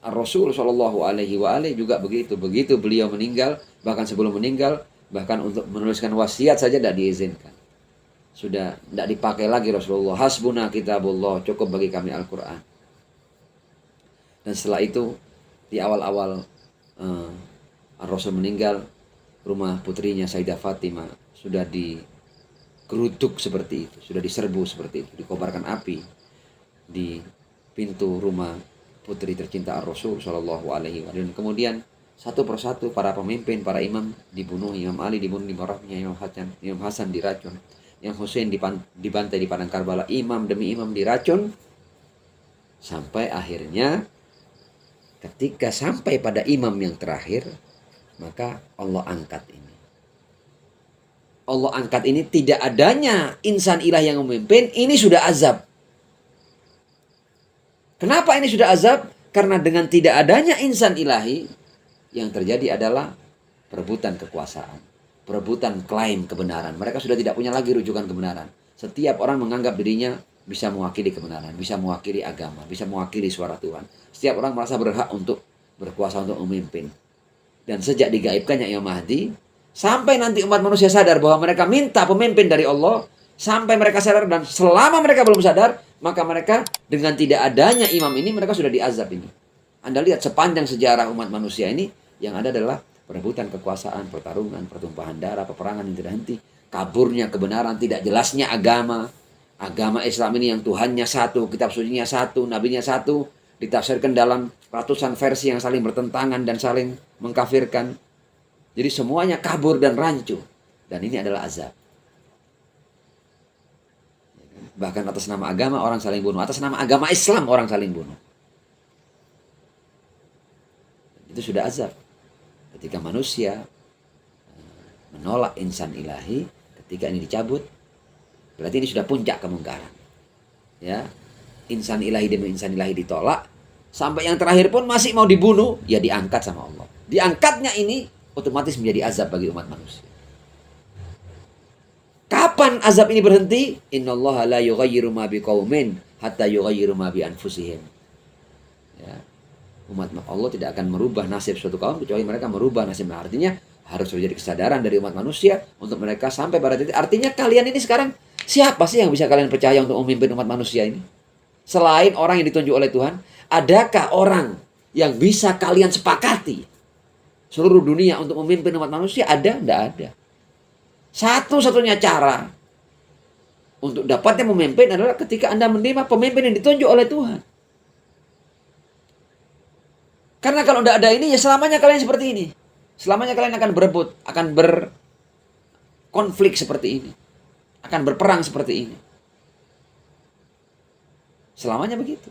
Ar-Rasul sallallahu alaihi wa alihi juga begitu. Begitu beliau meninggal, bahkan sebelum meninggal, bahkan untuk menuliskan wasiat saja tidak diizinkan. Sudah tidak dipakai lagi Rasulullah. Hasbuna kitabullah, cukup bagi kami Al-Quran. Dan setelah itu di awal-awal Rasul meninggal, rumah putrinya Sayyidah Fatimah sudah digeruduk seperti itu, sudah diserbu seperti itu, dikobarkan api di pintu rumah putri tercinta Rasul Shallallahu Alaihi Wasallam. Kemudian satu persatu para pemimpin, para imam dibunuh. Imam Ali dibunuh di marahnya, Imam Hasan diracun, Imam Hussein dibantai di padang Karbala, imam demi imam diracun, sampai akhirnya ketika sampai pada imam yang terakhir, maka Allah angkat ini. Allah angkat ini, tidak adanya insan ilah yang memimpin, ini sudah azab. Kenapa ini sudah azab? Karena dengan tidak adanya insan ilahi, yang terjadi adalah perebutan kekuasaan, perebutan klaim kebenaran. Mereka sudah tidak punya lagi rujukan kebenaran. Setiap orang menganggap dirinya bisa mewakili kebenaran, bisa mewakili agama, bisa mewakili suara Tuhan. Setiap orang merasa berhak untuk berkuasa, untuk memimpin. Dan sejak digaibkannya Imam Mahdi, sampai nanti umat manusia sadar bahwa mereka minta pemimpin dari Allah, sampai mereka sadar, dan selama mereka belum sadar, maka mereka dengan tidak adanya imam ini, mereka sudah diazab ini. Anda lihat sepanjang sejarah umat manusia ini, yang ada adalah perebutan kekuasaan, pertarungan, pertumpahan darah, peperangan yang tidak henti, kaburnya kebenaran, tidak jelasnya agama. Agama Islam ini yang Tuhannya satu, kitab sucinya satu, nabinya satu, ditafsirkan dalam ratusan versi yang saling bertentangan dan saling mengkafirkan. Jadi semuanya kabur dan rancu. Dan ini adalah azab. Bahkan atas nama agama orang saling bunuh. Atas nama agama Islam orang saling bunuh. Itu sudah azab. Ketika manusia menolak insan ilahi, ketika ini dicabut, berarti ini sudah puncak kemungkaran. Ya, insan ilahi demi insan ilahi ditolak, sampai yang terakhir pun masih mau dibunuh, ya diangkat sama Allah. Diangkatnya ini otomatis menjadi azab bagi umat manusia. Kapan azab ini berhenti? Innallaha la yughayyiru ma biqaumin hatta yughayyiru ma bi anfusihim. Ya. Umat Allah tidak akan merubah nasib suatu kaum kecuali mereka merubah nasibnya. Artinya harus terjadi kesadaran dari umat manusia untuk mereka sampai pada titik. Artinya kalian ini sekarang siapa sih yang bisa kalian percaya untuk memimpin umat manusia ini? Selain orang yang ditunjuk oleh Tuhan, adakah orang yang bisa kalian sepakati seluruh dunia untuk memimpin umat manusia? Ada? Tidak ada. Satu-satunya cara untuk dapatnya memimpin adalah ketika Anda menerima pemimpin yang ditunjuk oleh Tuhan. Karena kalau tidak ada ini, ya selamanya kalian seperti ini. Selamanya kalian akan berebut, akan berkonflik seperti ini. Akan berperang seperti ini. Selamanya begitu.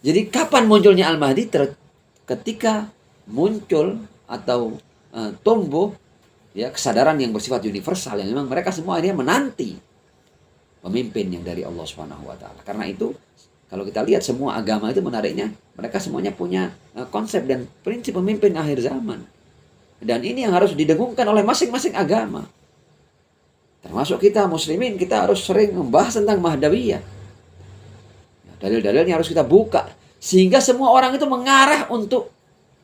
Jadi kapan munculnya Al-Mahdi? Ketika muncul atau tumbuh ya kesadaran yang bersifat universal, yang memang mereka semua akhirnya menanti pemimpin yang dari Allah Subhanahu wa taala. Karena itu kalau kita lihat semua agama itu menariknya, mereka semuanya punya konsep dan prinsip pemimpin akhir zaman. Dan ini yang harus didengungkan oleh masing-masing agama. Termasuk kita muslimin, kita harus sering membahas tentang Mahdawiyah. Dalil-dalilnya harus kita buka sehingga semua orang itu mengarah untuk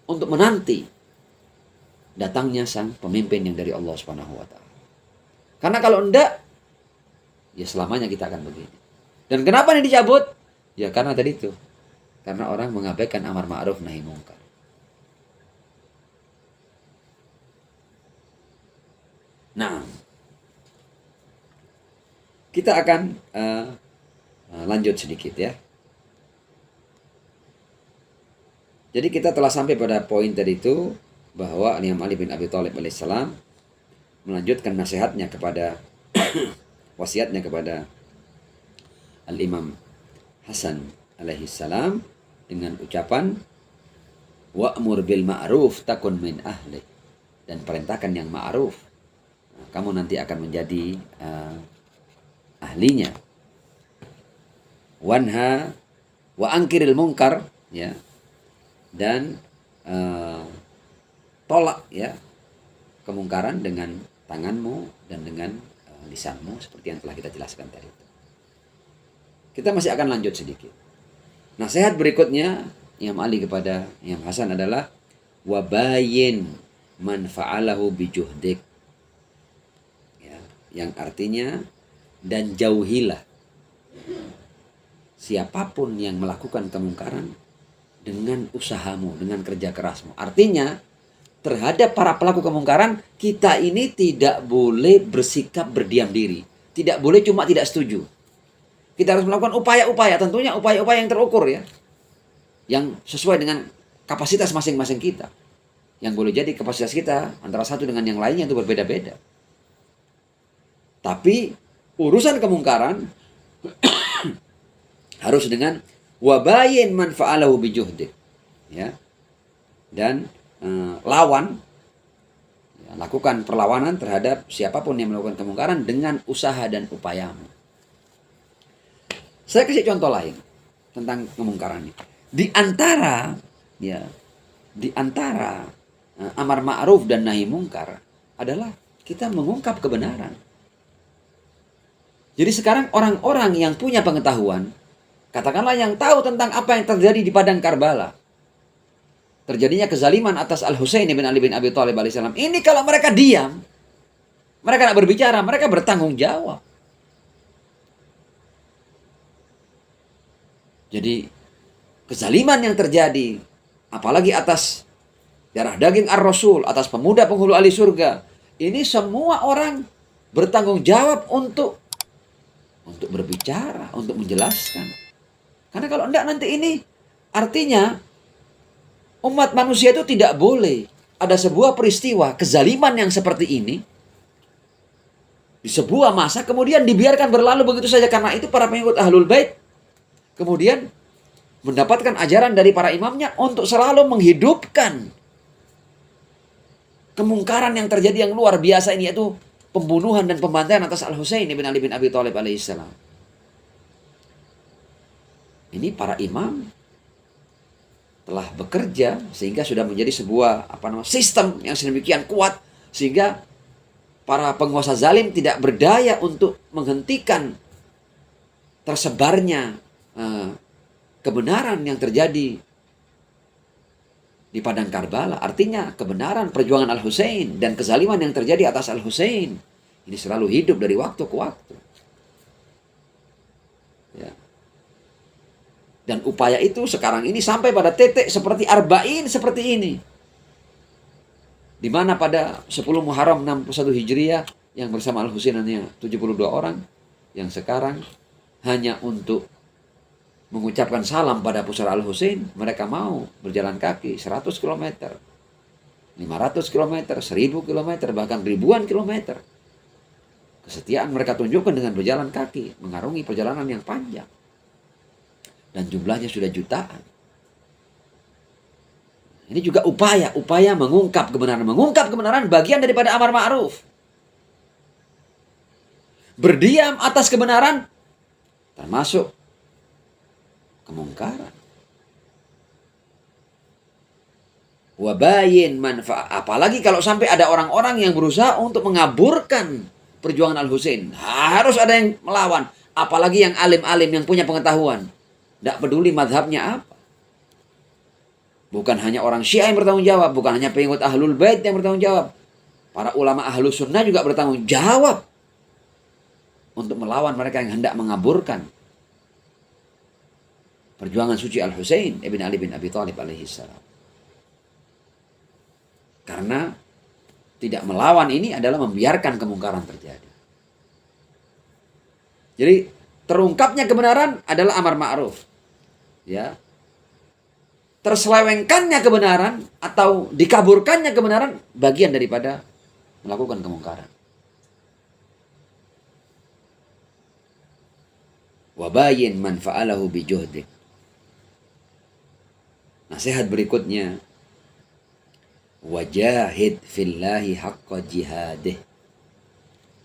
menanti datangnya sang pemimpin yang dari Allah Subhanahu wa taala. Karena kalau enggak, ya selamanya kita akan begini. Dan kenapa ini dicabut? Ya karena tadi itu. Karena orang mengabaikan amar ma'ruf nahi mungkar. Nah, kita akan lanjut sedikit ya. Jadi kita telah sampai pada poin tadi itu bahwa Imam Ali bin Abi Thalib alaihissalam melanjutkan nasihatnya kepada wasiatnya kepada Al-Imam Hasan alaihissalam dengan ucapan wa'mur bil ma'ruf takun min ahli, dan perintahkan yang ma'ruf, nah, kamu nanti akan menjadi ahlinya. Wanha wa angkiril munkar, ya, dan tolak ya kemungkaran dengan tanganmu dan dengan lisanmu seperti yang telah kita jelaskan tadi. Kita masih akan lanjut sedikit. Nasihat berikutnya Imam Ali kepada Imam Hasan adalah wabayin man fa'alahu bijuhdik, ya, yang artinya dan jauhilah siapapun yang melakukan kemungkaran dengan usahamu, dengan kerja kerasmu. Artinya, terhadap para pelaku kemungkaran, kita ini tidak boleh bersikap berdiam diri. Tidak boleh cuma tidak setuju. Kita harus melakukan upaya-upaya, tentunya upaya-upaya yang terukur ya. Yang sesuai dengan kapasitas masing-masing kita. Yang boleh jadi kapasitas kita antara satu dengan yang lainnya itu berbeda-beda. Tapi urusan kemungkaran harus dengan wabayin man fa'alahu bijuhdi. Ya. Dan lawan, ya, lakukan perlawanan terhadap siapapun yang melakukan kemungkaran dengan usaha dan upayamu. Saya kasih contoh lain tentang kemungkaran ini. Di antara amar ma'ruf dan nahi mungkar adalah kita mengungkap kebenaran. Jadi sekarang orang-orang yang punya pengetahuan, katakanlah yang tahu tentang apa yang terjadi di padang Karbala, terjadinya kezaliman atas Al-Husain bin Ali bin Abi Thalib alaihissalam. Ini kalau mereka diam, mereka tidak berbicara, mereka bertanggung jawab. Jadi kezaliman yang terjadi, apalagi atas darah daging ar-Rasul, atas pemuda penghulu ahli surga, ini semua orang bertanggung jawab untuk berbicara, untuk menjelaskan. Karena kalau enggak nanti ini artinya umat manusia itu tidak boleh ada sebuah peristiwa kezaliman yang seperti ini di sebuah masa kemudian dibiarkan berlalu begitu saja. Karena itu para pengikut Ahlul Bait kemudian mendapatkan ajaran dari para imamnya untuk selalu menghidupkan kemungkaran yang terjadi yang luar biasa ini, yaitu pembunuhan dan pembantaian atas Al-Husain bin Ali bin Abi Thalib alaihissalam. Ini para imam telah bekerja sehingga sudah menjadi sebuah sistem yang sedemikian kuat sehingga para penguasa zalim tidak berdaya untuk menghentikan tersebarnya kebenaran yang terjadi di padang Karbala. Artinya kebenaran perjuangan Al-Husain dan kezaliman yang terjadi atas Al-Husain ini selalu hidup dari waktu ke waktu. Ya. Dan upaya itu sekarang ini sampai pada titik seperti Arba'in seperti ini. Di mana pada 10 Muharram 61 Hijriah yang bersama Al-Husain hanya 72 orang, yang sekarang hanya untuk mengucapkan salam pada pusara Al-Husain, mereka mau berjalan kaki 100 km, 500 km, 1000 km, bahkan ribuan kilometer. Kesetiaan mereka tunjukkan dengan berjalan kaki, mengarungi perjalanan yang panjang. Dan jumlahnya sudah jutaan. Ini juga upaya mengungkap kebenaran. Mengungkap kebenaran bagian daripada amar ma'ruf. Berdiam atas kebenaran termasuk kemungkaran. Wabayin manfaat. Apalagi kalau sampai ada orang-orang yang berusaha untuk mengaburkan perjuangan Al-Husain. Harus ada yang melawan. Apalagi yang alim-alim yang punya pengetahuan. Tidak peduli madhabnya apa. Bukan hanya orang Syiah yang bertanggung jawab. Bukan hanya pengikut Ahlul Bait yang bertanggung jawab. Para ulama Ahlus Sunnah juga bertanggung jawab. Untuk melawan mereka yang hendak mengaburkan perjuangan suci Al-Husain ibn Ali bin Abi Thalib alaihissalam. Karena tidak melawan ini adalah membiarkan kemungkaran terjadi. Jadi terungkapnya kebenaran adalah amar ma'ruf. Ya. Terselewengkannya kebenaran atau dikaburkannya kebenaran bagian daripada melakukan kemungkaran. Wabayin man fa'alahu bijuhdik. Nasihat berikutnya, wajahid fillahi haqqa jihadih.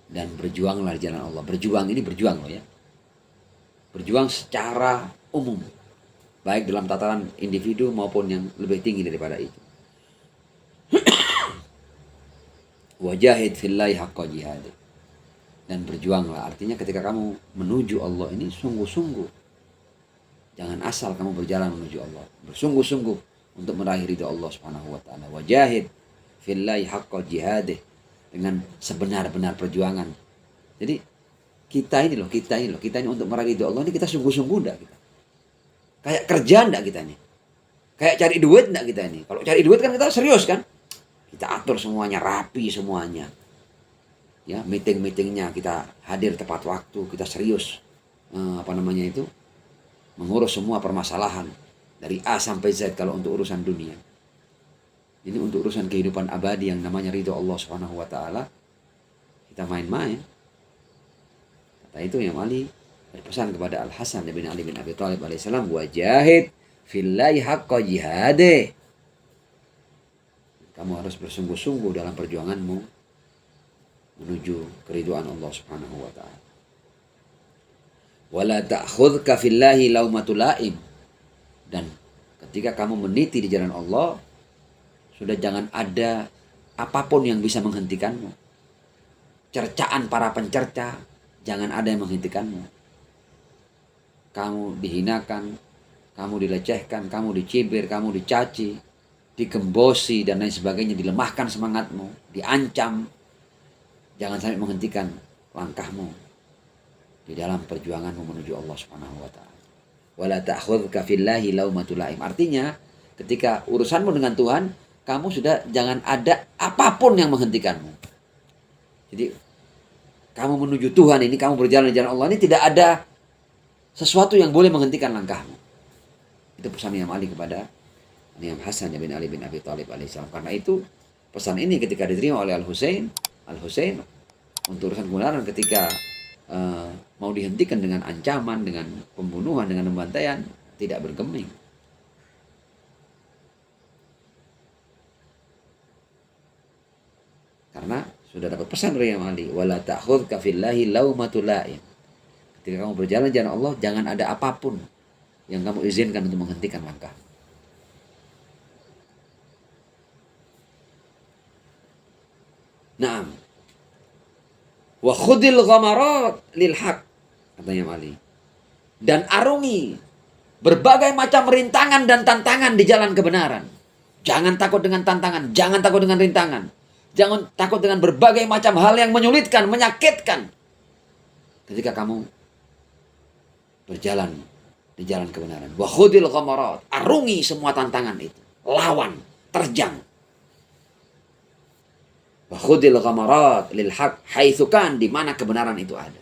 Dan berjuanglah di jalan Allah. Berjuang ini berjuang loh ya. Berjuang secara umum. Baik dalam tataran individu maupun yang lebih tinggi daripada itu. Wajahid fillahi haqqa jihadih. Dan berjuanglah. Artinya ketika kamu menuju Allah ini sungguh-sungguh. Jangan asal kamu berjalan menuju Allah. Bersungguh-sungguh untuk meraih ridha Allah Subhanahu wa taala. Wajahid fillahi haqqa jihadih. Dengan sebenar-benar perjuangan. Jadi kita ini untuk meraih ridha Allah ini kita sungguh-sungguh enggak kita? Kayak kerja enggak kita ini? Kayak cari duit enggak kita ini? Kalau cari duit kan kita serius kan? Kita atur semuanya, rapi semuanya. Ya, meeting-meetingnya kita hadir tepat waktu, kita serius. Mengurus semua permasalahan dari A sampai Z kalau untuk urusan dunia. Ini untuk urusan kehidupan abadi yang namanya ridho Allah Subhanahu wa taala. Kita main-main. Kata itu Imam Ali berpesan kepada Al Hasan bin Ali bin Abi Thalib alaihissalam, wajahid fillahi haqqa jihade. Kamu harus bersungguh-sungguh dalam perjuanganmu menuju keridhaan Allah Subhanahu wa taala. Wala ta'khudhka fillahi laumatul laim. Dan ketika kamu meniti di jalan Allah, sudah jangan ada apapun yang bisa menghentikanmu. Cercaan para pencerca, jangan ada yang menghentikanmu. Kamu dihinakan, kamu dilecehkan, kamu dicibir, kamu dicaci, digembosi dan lain sebagainya, dilemahkan semangatmu, diancam. Jangan sampai menghentikan langkahmu di dalam perjuanganmu menuju Allah Subhanahu wa taala. Wala ta'khudhka fillahi laumatul laim. Artinya, ketika urusanmu dengan Tuhan, kamu sudah jangan ada apapun yang menghentikanmu. Jadi, kamu menuju Tuhan ini, kamu berjalan di jalan Allah ini, tidak ada sesuatu yang boleh menghentikan langkahmu. Itu pesan Imam Ali kepada Imam Hasan bin Ali bin Abi Thalib alaihissalam. Karena itu, pesan ini ketika diterima oleh Al-Husain untuk urusan kebenaran ketika mau dihentikan dengan ancaman, dengan pembunuhan, dengan pembantaian, tidak bergeming. Karena sudah dapat pesan dari Imam Ali, wala ta'khudhka fillahi laumatul laim. Ketika kamu berjalan jalan Allah, jangan ada apapun yang kamu izinkan untuk menghentikan langkah. Naam. Wa khudil ghamarat lil haq, katanya Imam Ali. Dan arungi berbagai macam rintangan dan tantangan di jalan kebenaran. Jangan takut dengan tantangan, jangan takut dengan rintangan. Jangan takut dengan berbagai macam hal yang menyulitkan, menyakitkan. Ketika kamu berjalan di jalan kebenaran. Wa khudil ghamarat. Arungi semua tantangan itu. Lawan, terjang. Wa khudil ghamarat lil haq haitsu kan, di mana kebenaran itu ada.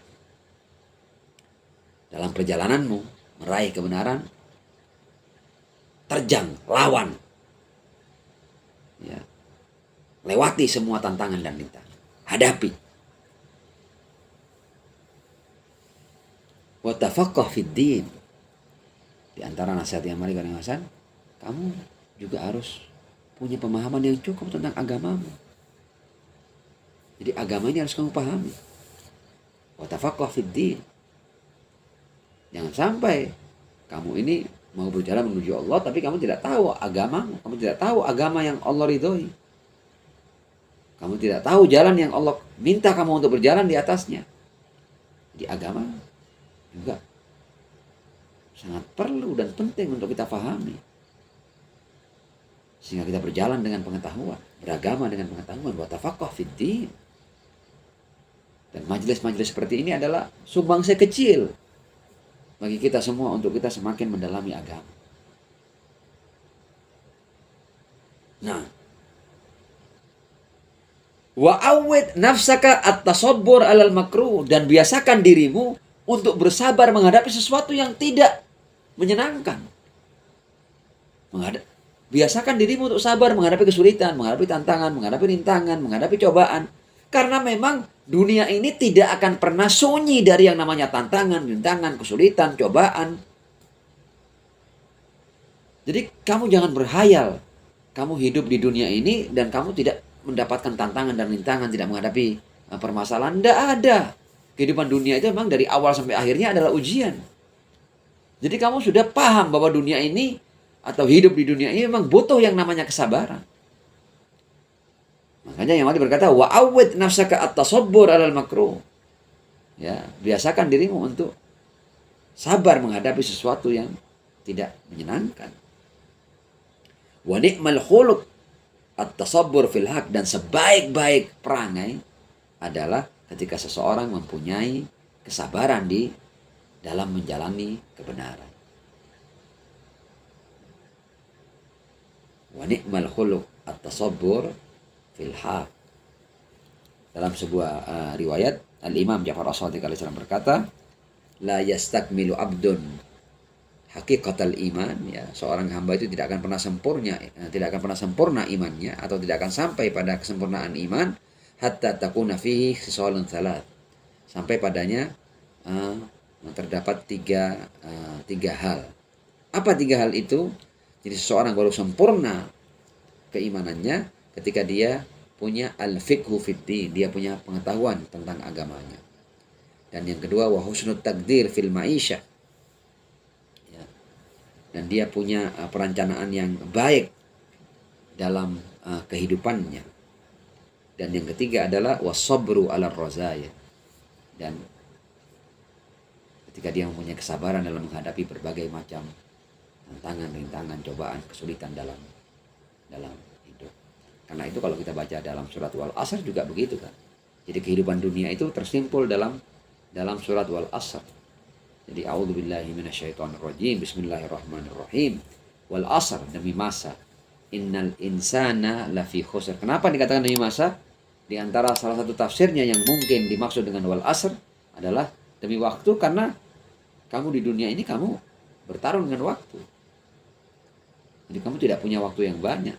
Dalam perjalananmu meraih kebenaran, terjang, lawan. Ya. Lewati semua tantangan dan rintangan. Hadapi. Wa tafaqqah fid din. Di antara nasihat yang mari kepada Hasan, kamu juga harus punya pemahaman yang cukup tentang agamamu. Jadi agama ini harus kamu pahami. Wa tafaqqah fid din. Jangan sampai kamu ini mau berjalan menuju Allah tapi kamu tidak tahu agamamu, kamu tidak tahu agama yang Allah ridhoi. Kamu tidak tahu jalan yang Allah minta kamu untuk berjalan di atasnya. Di agama juga sangat perlu dan penting untuk kita pahami. Sehingga kita berjalan dengan pengetahuan, beragama dengan pengetahuan, wa tafaqqah fid din. Dan majelis-majelis seperti ini adalah sumbangsi kecil bagi kita semua untuk kita semakin mendalami agama. Nah, wa awwid nafsaka at-tasabbur 'alal makruh, dan biasakan dirimu untuk bersabar menghadapi sesuatu yang tidak menyenangkan. Biasakan dirimu untuk sabar menghadapi kesulitan, menghadapi tantangan, menghadapi rintangan, menghadapi cobaan. Karena memang dunia ini tidak akan pernah sunyi dari yang namanya tantangan, rintangan, kesulitan, cobaan. Jadi kamu jangan berhayal kamu hidup di dunia ini dan kamu tidak mendapatkan tantangan dan rintangan, tidak menghadapi permasalahan. Tidak ada. Kehidupan dunia itu memang dari awal sampai akhirnya adalah ujian. Jadi kamu sudah paham bahwa dunia ini atau hidup di dunia ini memang butuh yang namanya kesabaran. Makanya yang berkata, wa awwid nafsaka at-tasabbur 'alal makruh. Ya, biasakan dirimu untuk sabar menghadapi sesuatu yang tidak menyenangkan. Wa ni'mal khuluq at-tasabbur fil haq, dan sebaik-baik perangai adalah ketika seseorang mempunyai kesabaran di dalam menjalani kebenaran. Wa ni'mal khuluq at-tasabbur fil haq. Dalam sebuah riwayat, Al-Imam Ja'far As-Shadiq alaihi salam berkata, la yastakmilu abdun hakikatal iman, ya, seorang hamba itu tidak akan pernah sempurna imannya, atau tidak akan sampai pada kesempurnaan iman hatta takuna fihi khisalun tsalat, sampai padanya terdapat tiga hal. Apa tiga hal itu? Jadi seseorang baru sempurna keimanannya ketika dia punya al-fiqhu fiddin, dia punya pengetahuan tentang agamanya. Dan yang kedua, wa husnut takdir fil ma'isyah, ya. Dan dia punya perencanaan yang baik dalam kehidupannya. Dan yang ketiga adalah wasabru ala razaya, dan ketika dia mempunyai kesabaran dalam menghadapi berbagai macam tantangan, rintangan, cobaan, kesulitan dalam hidup. Karena itu kalau kita baca dalam surat Wal Asr juga begitu kan. Jadi kehidupan dunia itu tersimpul dalam surat Wal Asr. Jadi a'udzubillahi minasyaitonirrajim, bismillahirrahmanirrahim. Wal Asr, demi masa. Innal insana lafi khusr. Kenapa dikatakan demi masa? Di antara salah satu tafsirnya yang mungkin dimaksud dengan Wal Asr adalah demi waktu, karena kamu di dunia ini kamu bertarung dengan waktu. Jadi kamu tidak punya waktu yang banyak.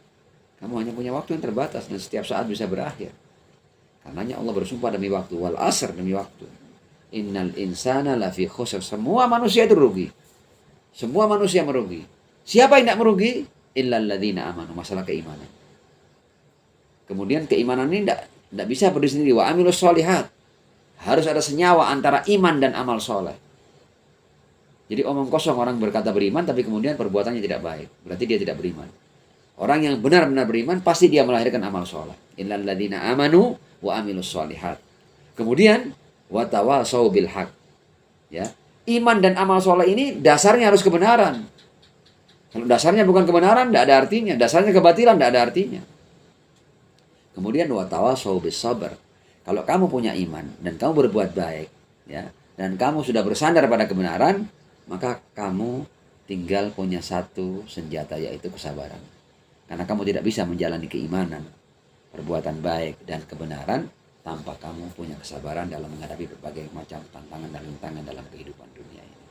Kamu hanya punya waktu yang terbatas dan setiap saat bisa berakhir. Karenanya Allah bersumpah demi waktu. Wal asr, demi waktu. Innal insana lafi khusr. Semua manusia itu rugi. Semua manusia merugi. Siapa yang tidak merugi? Illal ladzina amanu. Masalah keimanan. Kemudian keimanan ini tidak bisa berdiri sendiri. Wa amilus sholihat. Harus ada senyawa antara iman dan amal soleh. Jadi omong kosong orang berkata beriman tapi kemudian perbuatannya tidak baik. Berarti dia tidak beriman. Orang yang benar-benar beriman pasti dia melahirkan amal soleh. Illal ladzina amanu wa amilus sholihat. Kemudian wa tawasau bil haq. Ya. Iman dan amal soleh ini dasarnya harus kebenaran. Kalau dasarnya bukan kebenaran, tidak ada artinya. Dasarnya kebatilan, tidak ada artinya. Kemudian wa tawasau bis sabr. Kalau kamu punya iman dan kamu berbuat baik, ya, dan kamu sudah bersandar pada kebenaran, maka kamu tinggal punya satu senjata, yaitu kesabaran. Karena kamu tidak bisa menjalani keimanan, perbuatan baik, dan kebenaran tanpa kamu punya kesabaran dalam menghadapi berbagai macam tantangan dan rintangan dalam kehidupan dunia ini.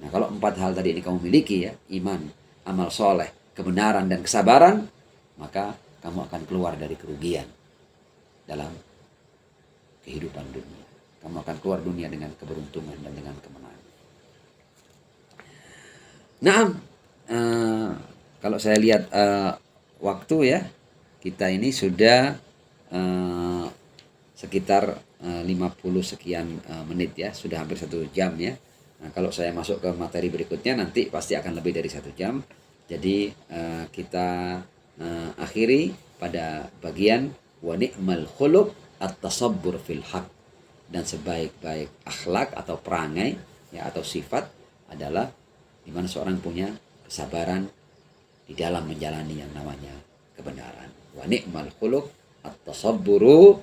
Nah, kalau 4 hal tadi ini kamu miliki, ya, iman, amal soleh, kebenaran, dan kesabaran, maka kamu akan keluar dari kerugian dalam kehidupan dunia. Kamu akan keluar dunia dengan keberuntungan dan dengan kemenangan. Nah, kalau saya lihat waktu, ya, kita ini sudah sekitar 50 sekian menit, ya, sudah hampir 1 jam, ya. Nah, kalau saya masuk ke materi berikutnya nanti pasti akan lebih dari 1 jam. Jadi kita akhiri pada bagian wa ni'mal khuluq at-tasabbur fil haq, dan sebaik-baik akhlak atau perangai, ya, atau sifat adalah di mana seorang punya kesabaran di dalam menjalani yang namanya kebenaran. Wa ni'mal khuluq at-tasabburu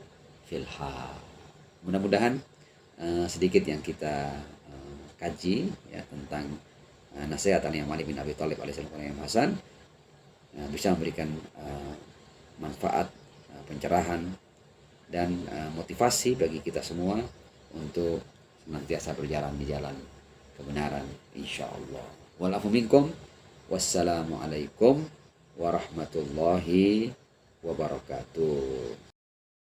fil haq. Mudah-mudahan sedikit yang kita kaji, ya, tentang nasihat Al-Imam Ali bin Abi Thalib alaihissalam yang Hasan bisa memberikan manfaat, pencerahan, dan motivasi bagi kita semua untuk senantiasa berjalan di jalan kebenaran, insyaallah. Walafu minkum. Wassalamualaikum warahmatullahi wabarakatuh.